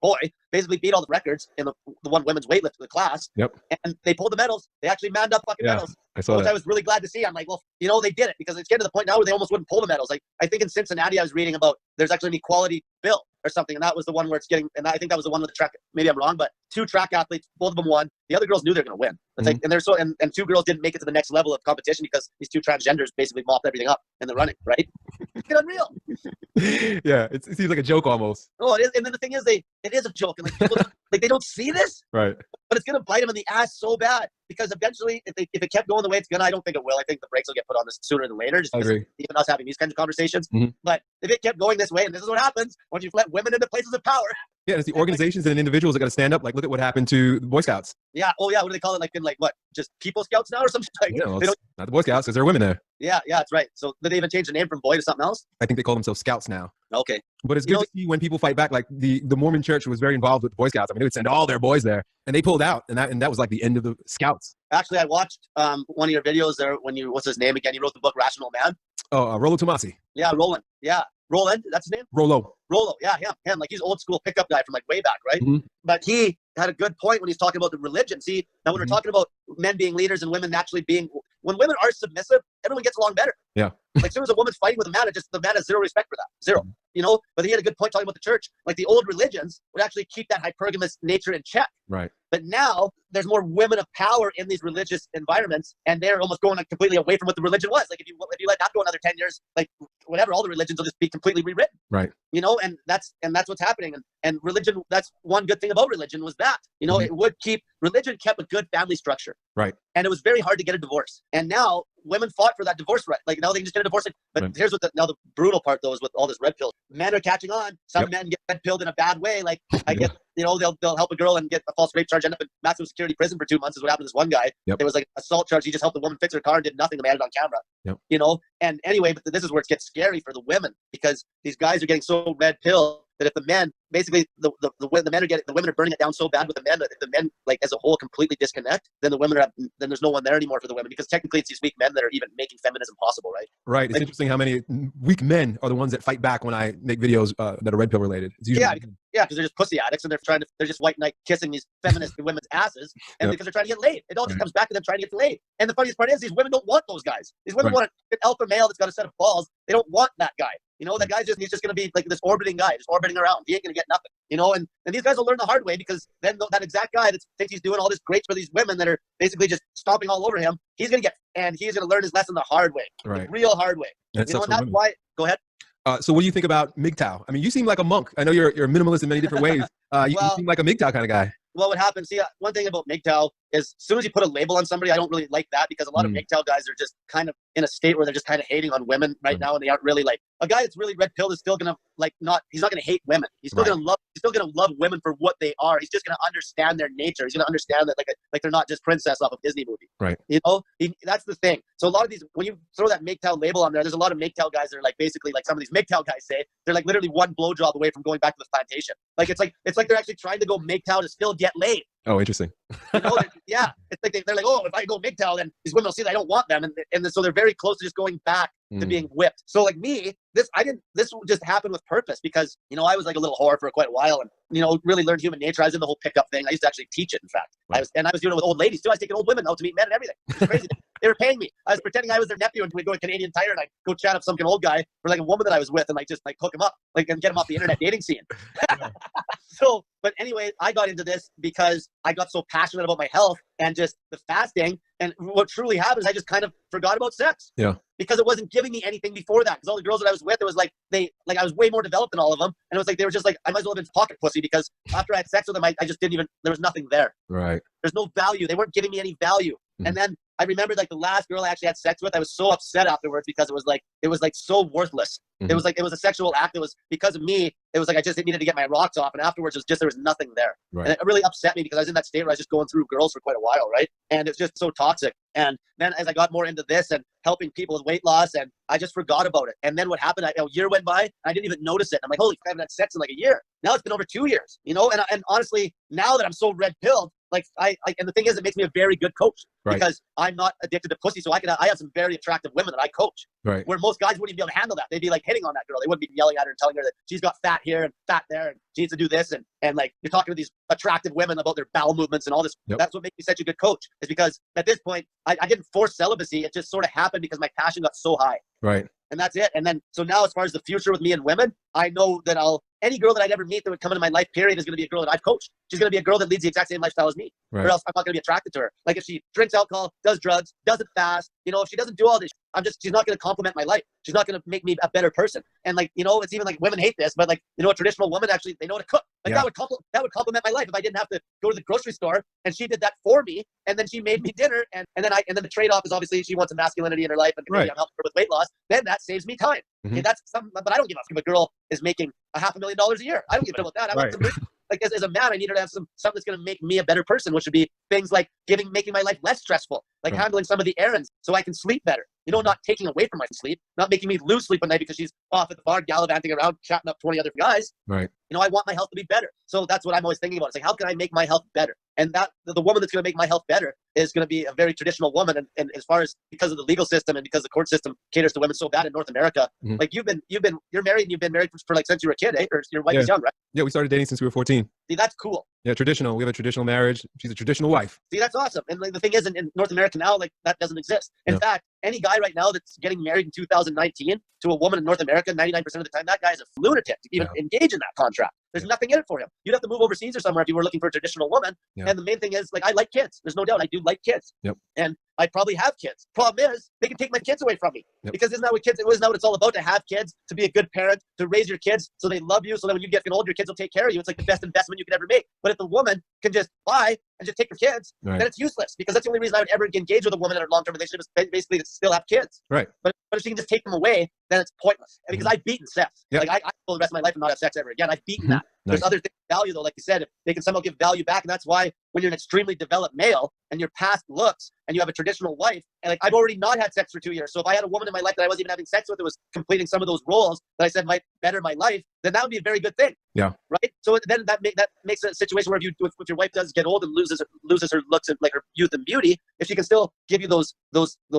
boy, basically beat all the records in the one women's weightlifting class. Yep. And they pulled the medals. They actually manned up fucking medals. I saw which that. I was really glad to see. I'm like, well, they did it, because it's getting to the point now where they almost wouldn't pull the medals. Like, I think in Cincinnati, I was reading about there's actually an equality bill or something, and that was the one where it's getting. And I think that was the one with the track. Maybe I'm wrong, but 2 track athletes, both of them won. The other girls knew they're going to win. It's like, and they're and 2 girls didn't make it to the next level of competition because these 2 transgenders basically mopped everything up in the running. Right? It's unreal. Yeah, it seems like a joke almost. Oh, it is. And then the thing is, it is a joke, and like people, like, they don't see this. Right. But it's going to bite them in the ass so bad, because eventually, if it kept going the way it's going to, I don't think it will. I think the brakes will get put on this sooner than later. Just I agree. Even us having these kinds of conversations. Mm-hmm. But if it kept going this way, and this is what happens when you let women into places of power. Yeah, it's the organizations and individuals that got to stand up. Like, look at what happened to the Boy Scouts. Yeah. Oh, yeah. What do they call it? Like, in like what? Just People Scouts now or something? Like, Yeah, well, it's not the Boy Scouts because there are women there. Yeah, that's right. So did they even change the name from boy to something else? I think they call themselves Scouts now. Okay. But it's good to see when people fight back. Like the Mormon Church was very involved with the Boy Scouts. I mean, they would send all their boys there, and they pulled out, and that was like the end of the Scouts. Actually, I watched one of your videos there when what's his name again? He wrote the book Rational Man. Oh, Rollo Tomasi. Yeah, Roland. Yeah, Roland. That's his name. Rollo. Yeah, him. Like, he's old school pickup guy from like way back, right? Mm-hmm. But he had a good point when he's talking about the religion. See, now when we're talking about men being leaders and women actually being, when women are submissive, everyone gets along better. Yeah. Like, as soon as a woman's fighting with a man, the man has zero respect for that. Zero. But he had a good point talking about the church. Like, the old religions would actually keep that hypergamous nature in check. Right. But now there's more women of power in these religious environments, and they're almost going like completely away from what the religion was. Like, if you let that go another 10 years, like whatever, all the religions will just be completely rewritten. Right. And that's what's happening. And religion, that's one good thing about religion was that, religion kept a good family structure. Right. And it was very hard to get a divorce. And now women fought for that divorce right. Like, now they can just get a divorce. But here's what the brutal part though is with all this red pill. Men are catching on. Some men get red pilled in a bad way. Like, I get, they'll help a girl and get a false rape charge, end up in maximum security prison for 2 months is what happened to this one guy. Yep. It was like assault charge. He just helped the woman fix her car and did nothing. The man had it on camera. Yep. And anyway, but this is where it gets scary for the women, because these guys are getting so red pilled that if the men, basically the women are burning it down so bad with the men that if the men, like, as a whole completely disconnect, then the women then there's no one there anymore for the women, because technically it's these weak men that are even making feminism possible, right? Right. It's interesting how many weak men are the ones that fight back when I make videos that are red pill related. It's usually because they're just pussy addicts, and they're just white knight kissing these feminist women's asses, and because they're trying to get laid. It all just comes back to them trying to get laid. And the funniest part is these women don't want those guys. These women want an alpha male that's got a set of balls. They don't want that guy. That guy's he's just going to be like this orbiting guy, just orbiting around. He ain't going to get nothing, and these guys will learn the hard way, because then that exact guy that thinks he's doing all this great for these women that are basically just stomping all over him, he's going to learn his lesson the hard way, the real hard way. And that's why, go ahead. So what do you think about MGTOW? I mean, you seem like a monk. I know you're a minimalist in many different ways. You seem like a MGTOW kind of guy. Well, what happens, one thing about MGTOW is as soon as you put a label on somebody, I don't really like that, because a lot of MGTOW guys are just kind of in a state where they're just kind of hating on women right now, and they aren't really like, a guy that's really red pilled is still gonna he's not gonna hate women. He's still gonna love women for what they are. He's just gonna understand their nature. He's gonna understand that like they're not just princess off of Disney movie. Right. That's the thing. So a lot of these, when you throw that MGTOW label on there's a lot of MGTOW guys that are like, basically, like some of these MGTOW guys say, they're like literally one blowjob away from going back to the plantation. Like, it's like they're actually trying to go MGTOW to still get laid. Oh, interesting. It's like they're like, oh, if I go MGTOW, then these women will see that I don't want them, and so they're very close to just going back to being whipped. So like me, this just happened with purpose, because I was like a little whore for quite a while, and really learned human nature. I was in the whole pickup thing. I used to actually teach it. In fact, I was doing it with old ladies too. I was taking old women out to meet men and everything. It was crazy. They were paying me. I was pretending I was their nephew, and we'd go to Canadian Tire, and I'd go chat up some old guy for like a woman that I was with, and just hook him up, and get him off the internet dating scene. So, but anyway, I got into this because I got so passionate about my health and just the fasting. And what truly happened is I just kind of forgot about sex. Yeah. Because it wasn't giving me anything before that. Because all the girls that I was with, it was like I was way more developed than all of them. And it was like they were just like, I might as well have been pocket pussy, because after I had sex with them, I just didn't even, there was nothing there. Right. There's no value. They weren't giving me any value. And then I remembered like the last girl I actually had sex with, I was so upset afterwards because it was like so worthless. It was a sexual act. It was because of me. It was like I just needed to get my rocks off, and afterwards it was just there was nothing there. Right. And it really upset me because I was in that state where I was just going through girls for quite a while, right? And it's just so toxic. And then as I got more into this and helping people with weight loss, and I just forgot about it. And then what happened? A year went by, and I didn't even notice it. I'm like, holy, I haven't had sex in like a year. Now it's been over 2 years, you know. And honestly, now that I'm so red pilled, like and the thing is, it makes me a very good coach because I'm not addicted to pussy. So I have some very attractive women that I coach. Right. Where most guys wouldn't even be able to handle that. They'd be like hitting on that girl. They wouldn't be yelling at her and telling her that she's got fat here and fat there and she needs to do this. And like you're talking to these attractive women about their bowel movements and all this. Yep. That's what makes me such a good coach, is because at this point, I didn't force celibacy. It just sort of happened because my passion got so high. Right. And that's it. And then, so now as far as the future with me and women, I know that any girl that I'd ever meet that would come into my life, period, is going to be a girl that I've coached. She's going to be a girl that leads the exact same lifestyle as me. Right. Or else I'm not going to be attracted to her. Like if she drinks alcohol, does drugs, does it fast, you know, if she doesn't do all this, she's not going to complement my life. She's not going to make me a better person. And like, you know, it's even like women hate this, but like, you know, a traditional woman actually, they know how to cook. Like that would complement my life if I didn't have to go to the grocery store and she did that for me. And then she made me dinner. And then the trade-off is obviously she wants a masculinity in her life and maybe I'm helping her with weight loss. Then that saves me time. Okay, that's something, but I don't give a fuck if a girl is making $500,000 a year. I don't give a fuck about that. I want some, like as a man, I need her to have something that's going to make me a better person, which would be things like making my life less stressful, like handling some of the errands so I can sleep better. You know, not taking away from my sleep, not making me lose sleep at night because she's off at the bar gallivanting around, chatting up 20 other guys. Right. You know, I want my health to be better. So that's what I'm always thinking about. It's like, how can I make my health better? And that the woman that's going to make my health better is going to be a very traditional woman. And as far as because of the legal system and because the court system caters to women so bad in North America, like you're married and you've been married for like since you were a kid, eh? Or your wife is young, right? Yeah, we started dating since we were 14. See, that's cool. Yeah, traditional. We have a traditional marriage. She's a traditional wife. See, that's awesome. And like the thing is, in North America now, like that doesn't exist. In fact, any guy right now that's getting married in 2019 to a woman in North America, 99% of the time, that guy is a lunatic to even engage in that contract. There's nothing in it for him. You'd have to move overseas or somewhere if you were looking for a traditional woman. And the main thing is, like, I like kids. There's no doubt. I do like kids. And I probably have kids. Problem is, they can take my kids away from me. Because isn't that what it's all about, to have kids, to be a good parent, to raise your kids so they love you, so that when you get older, your kids will take care of you. It's like the best investment you could ever make. But if the woman can just buy and just take your kids, then it's useless. Because that's the only reason I would ever engage with a woman in a long-term relationship is basically to still have kids. Right. But if she can just take them away, then it's pointless. Because I've beaten sex. Like I go the rest of my life and not have sex ever again. I've beaten that. There's other things of value though, like you said, if they can somehow give value back. And that's why when you're an extremely developed male and you're past looks and you have a traditional wife, and like I've already not had sex for 2 years. So if I had a woman in my life that I wasn't even having sex with, that was completing some of those roles that I said might better my life, then that would be a very good thing. Yeah. Right. So then that makes a situation where if your wife does get old and loses her looks and like her youth and beauty, if she can still give you those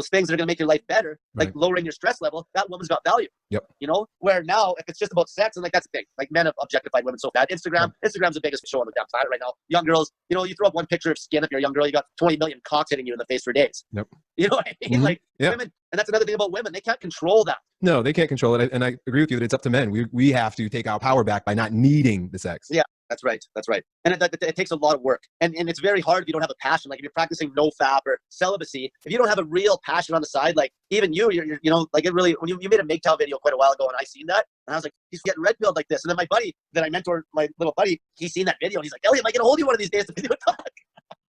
things that are going to make your life better, like lowering your stress level, that woman's got value. Yep. You know, where now if it's just about sex, and like that's the thing, like men have objectified women so bad. Instagram's the biggest show on the damn planet right now. Young girls, you know, you throw up one picture of skin if you're a young girl, you got 20 million cocks hitting you in the face for days. Yep. You know what I mean? Like women, and that's another thing about women, they can't control that. No, they can't control it. And I agree with you that it's up to men. We have to take our power back by not needing the sex. Yeah. That's right. That's right. And it takes a lot of work. And it's very hard if you don't have a passion. Like if you're practicing no fap or celibacy, if you don't have a real passion on the side, like even you're you know, like it really, when you made a MGTOW video quite a while ago and I seen that and I was like, he's getting red pilled like this. And then my buddy that I mentor, my little buddy, he's seen that video and he's like, Elliott, am I going to hold you one of these days to video talk?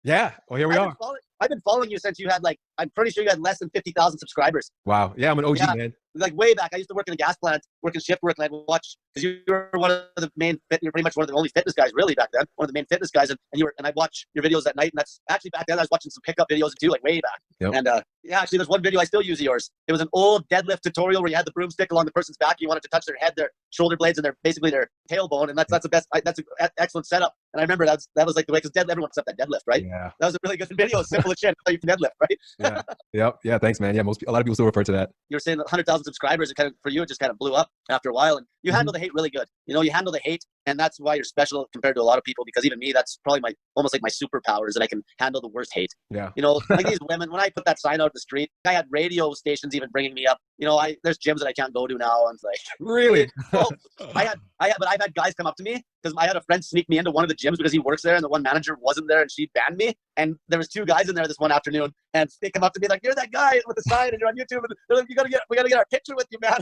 Yeah. Well, here we are. I've been following you since you had I'm pretty sure you had less than 50,000 subscribers. Wow. Yeah, I'm an OG, man. Like way back. I used to work in a gas plant, working shift work, and I'd watch, because you were one of the main, you're pretty much one of the only fitness guys really back then, one of the main fitness guys. And I'd watch your videos at night. And that's actually back then I was watching some pickup videos too, like way back. Yep. And actually there's one video I still use of yours. It was an old deadlift tutorial where you had the broomstick along the person's back. You wanted to touch their head, their shoulder blades, and basically their tailbone. And that's the best, that's an excellent setup. And I remember that was like the way, because everyone wants up that deadlift, right? Yeah. That was a really good video. Simple as shit. You can deadlift, right? Yeah. Yep. Yeah. Thanks, man. Yeah. A lot of people still refer to that. You were saying 100,000 subscribers. It for you, it just kind of blew up after a while, and you handle the hate really good. You know, you handle the hate, and that's why you're special compared to a lot of people. Because even me, that's probably almost like my superpower is that I can handle the worst hate. Yeah. You know, like these women. When I put that sign out in the street, I had radio stations even bringing me up. You know, there's gyms that I can't go to now. And it's like, really? But I've had guys come up to me because I had a friend sneak me into one of the gyms because he works there, and the one manager wasn't there, and she banned me. And there was 2 guys in there this one afternoon, and they come up to me like, "You're that guy with the sign, and you're on YouTube, and they're like, we gotta get our picture with you, man."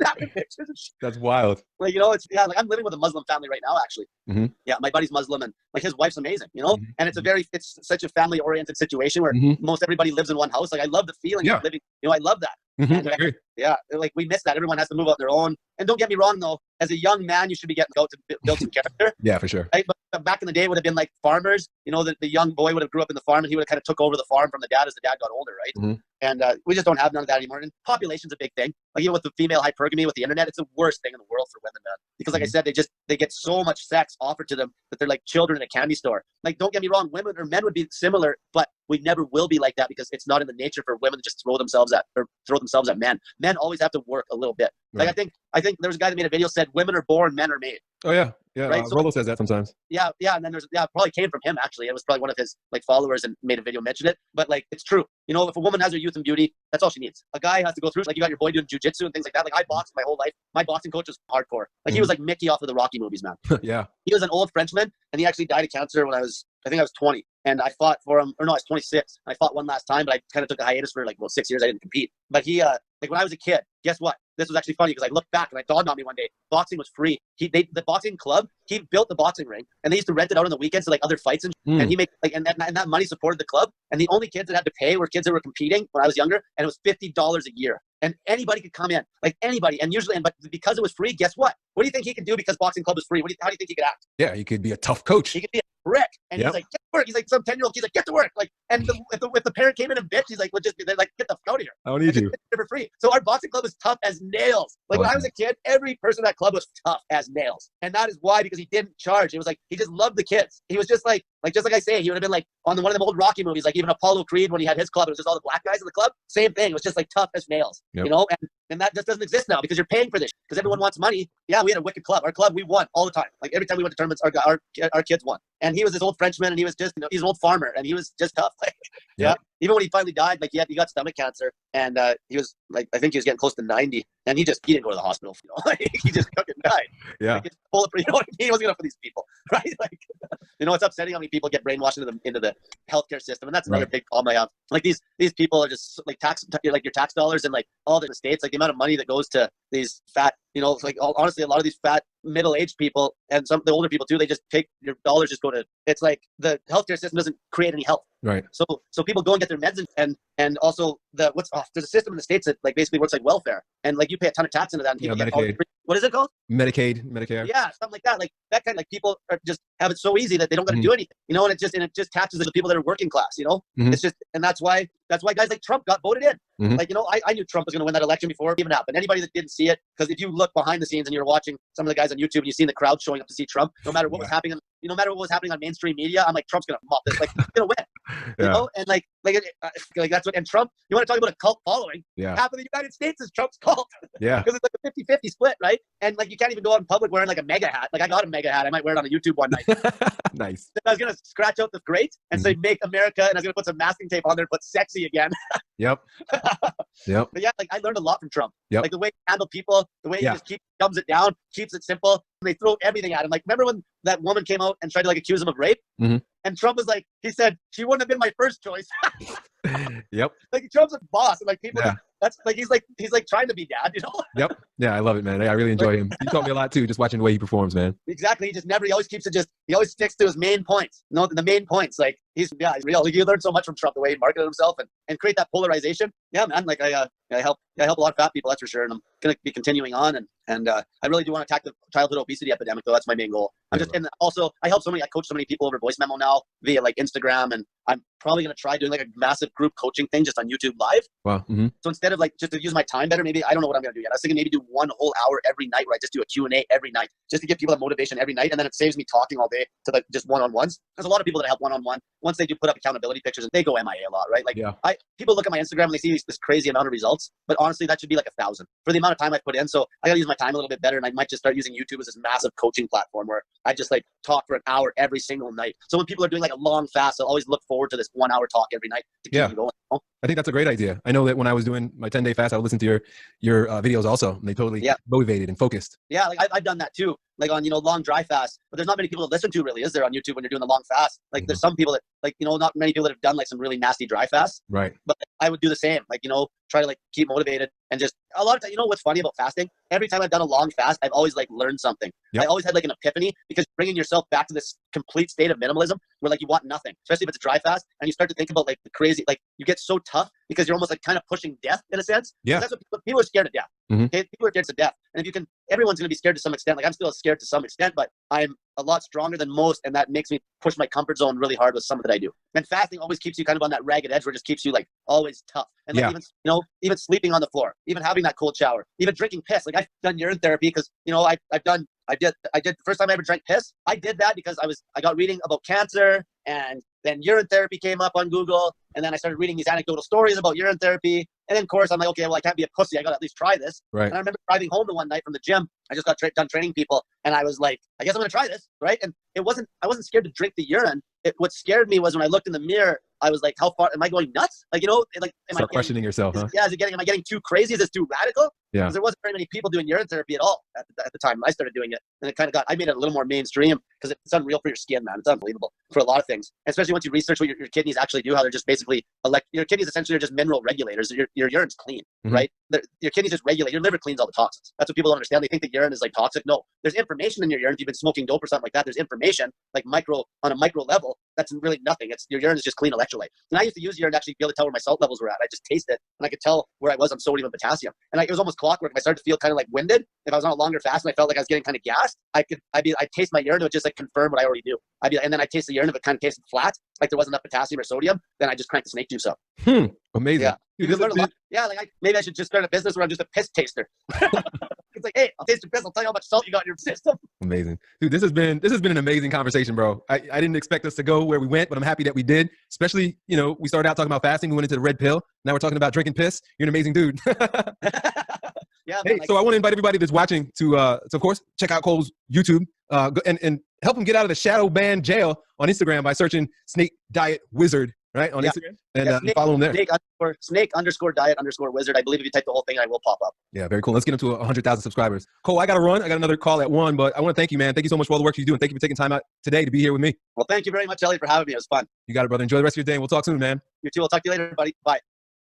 snapping pictures and shit. That's wild. Like, you know, it's, yeah, like I'm living with a Muslim family right now, actually. Mm-hmm. Yeah, my buddy's Muslim, and like his wife's amazing, you know? Mm-hmm. And it's such a family oriented situation where Mm-hmm. most everybody lives in one house. Like, I love the feeling Yeah. of living, you know, I love that. Mm-hmm. And I agree. yeah, like we miss that. Everyone has to move out their own. And don't get me wrong, though, as a young man, you should be getting out to build some character. Yeah, for sure. Right? But back in the day, it would have been like farmers. You know, the young boy would have grew up in the farm, and he would have kind of took over the farm from the dad as the dad got older, right? Mm-hmm. And we just don't have none of that anymore. And population's a big thing. Like, you know, with the female hypergamy with the internet, it's the worst thing in the world for women, man. Because like I said, they get so much sex offered to them that they're like children in a candy store. Like, don't get me wrong, women or men would be similar, but we never will be like that because it's not in the nature for women to just throw themselves at men. Men always have to work a little bit. Like, Right. I think there was a guy that made a video said women are born, men are made. Oh yeah, yeah. Right, so- Rolo says that sometimes. Yeah, and then it probably came from him, actually. It was probably one of his like followers and made a video mention it. But like, it's true. You know, if a woman has her youth and beauty, that's all she needs. A guy has to go through, like you got your boy doing jujitsu and things like that. Like, I boxed my whole life. My boxing coach was hardcore. Like, he was like Mickey off of the Rocky movies, man. Yeah. He was an old Frenchman, and he actually died of cancer when I think I was 20. And I fought for him, or no, I was 26. I fought one last time, but I kind of took a hiatus for like, 6 years. I didn't compete. But he, like when I was a kid, guess what? This was actually funny because I looked back and it dawned on me one day. Boxing was free. The boxing club, he built the boxing ring, and they used to rent it out on the weekends to like other fights and he made like, and that money supported the club. And the only kids that had to pay were kids that were competing when I was younger, and it was $50 a year. And anybody could come in, like anybody. And usually, but because it was free, guess what? What do you think he could do because boxing club was free? How do you think he could act? Yeah, he could be a tough coach. He could be a brick. And he's like, get to work. He's like some 10-year-old. He's like, get to work. Like, and if the parent came in and bitched, he's like, they're like, get the fuck out of here. I don't need you. For free. So our boxing club was tough as nails. Like, when I was a kid, every person in that club was tough as nails. And that is why, because he didn't charge. It was like, he just loved the kids. He was just like I say, he would have been like on one of them old Rocky movies, like even Apollo Creed when he had his club, it was just all the black guys in the club. Same thing. It was just like tough as nails, you know? And that just doesn't exist now because you're paying for this because everyone wants money. Yeah, we had a wicked club. Our club, we won all the time. Like, every time we went to tournaments, our kids won. And he was this old Frenchman, and he was just, you know, he's an old farmer, and he was just tough. Like, yeah. Even when he finally died, like he got stomach cancer, and he was like, I think he was getting close to 90, and he didn't go to the hospital. You know, like, he just fucking died. Yeah. Like, you know what I mean? He wasn't enough for these people, right? Like, you know, it's upsetting how many people get brainwashed into the healthcare system, and that's another big problem I have. Like, these people are just like your tax dollars, and like all the states, like the amount of money that goes to these fat, you know, like honestly, a lot of these fat middle-aged people and some of the older people too, they just take your dollars, just go to, it's like the healthcare system doesn't create any health. Right. So people go and get their meds and also there's a system in the States that like basically works like welfare, and like you pay a ton of tax into that, and people get Medicaid. What is it called? Medicaid, Medicare. Yeah, something like that. Like that kind of, like, people are just have it so easy that they don't got to do anything, you know, and it just taxes the people that are working class, you know. It's just, and that's why guys like Trump got voted in. Like, you know, I knew Trump was going to win that election before it even happened. Anybody that didn't see it, because if you look behind the scenes and you're watching some of the guys on YouTube and you've seen the crowd showing up to see Trump, no matter what was happening, no matter what was happening on mainstream media, I'm like, Trump's going to mop this, like, he's going to win. You know, and like that's what. And Trump, you want to talk about a cult following? Yeah. Half of the United States is Trump's cult. Yeah. Because it's like a 50-50 split, right? And like, you can't even go out in public wearing like a mega hat. Like, I got a mega hat. I might wear it on a YouTube one night. Nice. I was gonna scratch out the great and say "Make America," and I was gonna put some masking tape on there, put "sexy" again. Yep. But yeah, like, I learned a lot from Trump. Yep. Like the way he handled people, the way he just dumbs it down, keeps it simple. And they throw everything at him. Like, remember when that woman came out and tried to like accuse him of rape? And Trump was like, he said, she wouldn't have been my first choice. Yep. Like, Trump's a boss, and like people, that's like, he's like trying to be dad, you know? Yep. Yeah, I love it, man. I really enjoy him. He taught me a lot too, just watching the way he performs, man. Exactly. He always keeps it he always sticks to his main points. You know, the main points. Like, he's real. Like, you learn so much from Trump, the way he marketed himself and create that polarization. Yeah, man. Like, I help a lot of fat people, that's for sure. And I'm gonna be continuing on, and I really do want to attack the childhood obesity epidemic, though. That's my main goal. And also I coach so many people over voice memo now via like Instagram, and I'm probably going to try doing like a massive group coaching thing just on YouTube Live. Wow. So instead of like just to use my time better, maybe, I don't know what I'm going to do yet. I was thinking maybe do one whole hour every night where I just do a Q&A every night, just to give people a motivation every night. And then it saves me talking all day to like just one-on-ones. There's a lot of people that help one-on-one. Once they do put up accountability pictures, and they go MIA a lot, right? Like, people look at my Instagram and they see this crazy amount of results, but honestly, that should be like 1,000 for the amount of time I put in. So I got to use my time a little bit better, and I might just start using YouTube as this massive coaching platform where I just like talk for an hour every single night. So when people are doing like a long fast, I'll always look forward to this 1 hour talk every night to keep me going. You know? I think that's a great idea. I know that when I was doing my 10-day fast, I would listen to your videos also, and they totally motivated and focused. Yeah, like I've done that too, like on, you know, long dry fast, but there's not many people to listen to, really, is there, on YouTube when you're doing the long fast? Like there's some people that, like, you know, not many people that have done like some really nasty dry fasts. Right. But I would do the same. Like, try to like keep motivated and just a lot of time. You know what's funny about fasting? Every time I've done a long fast, I've always like learned something. Yep. I always had like an epiphany because bringing yourself back to this complete state of minimalism where like you want nothing, especially if it's a dry fast, and you start to think about like the crazy, like you get so tough because you're almost like kind of pushing death in a sense. Yeah. That's what people are scared of death. Mm-hmm. Okay? People are scared of death. And if you can, everyone's going to be scared to some extent. Like I'm still scared to some extent, but I'm a lot stronger than most. And that makes me push my comfort zone really hard with something that I do. And fasting always keeps you kind of on that ragged edge where it just keeps you like always tough. And like even sleeping on the floor, even having that cold shower, even drinking piss. Like I've done urine therapy because, I did the first time I ever drank piss. I did that because I got reading about cancer, and then urine therapy came up on Google, and then I started reading these anecdotal stories about urine therapy. And then of course I'm like, okay, well, I can't be a pussy. I got to at least try this. Right. And I remember driving home the one night from the gym. I just got done training people, and I was like, I guess I'm going to try this. Right. And I wasn't scared to drink the urine. What scared me was when I looked in the mirror, I was like, how far am I going nuts? Like, Start questioning yourself, huh? Yeah. Am I getting too crazy? Is this too radical? Yeah. Because there wasn't very many people doing urine therapy at all at the time I started doing it. And it kind of I made it a little more mainstream because it's unreal for your skin, man. It's unbelievable for a lot of things, especially once you research what your kidneys actually do, how they're just basically your kidneys essentially are just mineral regulators. Your urine's clean, Mm-hmm. right? Your kidneys just regulate. Your liver cleans all the toxins. That's what people don't understand. They think that urine is like toxic. No, there's information in your urine. If you've been smoking dope or something like that, there's information like on a micro level. That's really nothing. Your urine is just clean electrolyte. And I used to use urine to actually be able to tell where my salt levels were at. I just taste it and I could tell where I was on sodium and potassium. And it was almost clockwork. If I started to feel kind of like winded, if I was on a longer fast and I felt like I was getting kind of gassed, I'd taste my urine. It would just like confirm what I already knew. And then I'd taste the urine. If it kind of tasted flat, like there wasn't enough potassium or sodium, then I just cranked the snake juice up. Amazing. Yeah. Dude, You learn a lot. Yeah, like maybe I should just start a business where I'm just a piss taster. It's like, hey, I'll taste your piss. I'll tell you how much salt you got in your system. Amazing. Dude, this has been an amazing conversation, bro. I didn't expect us to go where we went, but I'm happy that we did. Especially, we started out talking about fasting. We went into the red pill. Now we're talking about drinking piss. You're an amazing dude. Yeah. Hey, so I want to invite everybody that's watching to of course, check out Cole's YouTube and help him get out of the shadow ban jail on Instagram by searching Snake Diet Wizard, right, on Instagram, and follow him there. Snake_diet_wizard. I believe if you type the whole thing, I will pop up. Yeah, very cool. Let's get him to 100,000 subscribers. Cole, I got to run. I got another call at 1, but I want to thank you, man. Thank you so much for all the work you do, and thank you for taking time out today to be here with me. Well, thank you very much, Elliott, for having me. It was fun. You got it, brother. Enjoy the rest of your day, and we'll talk soon, man. You too. I'll talk to you later, buddy. Bye.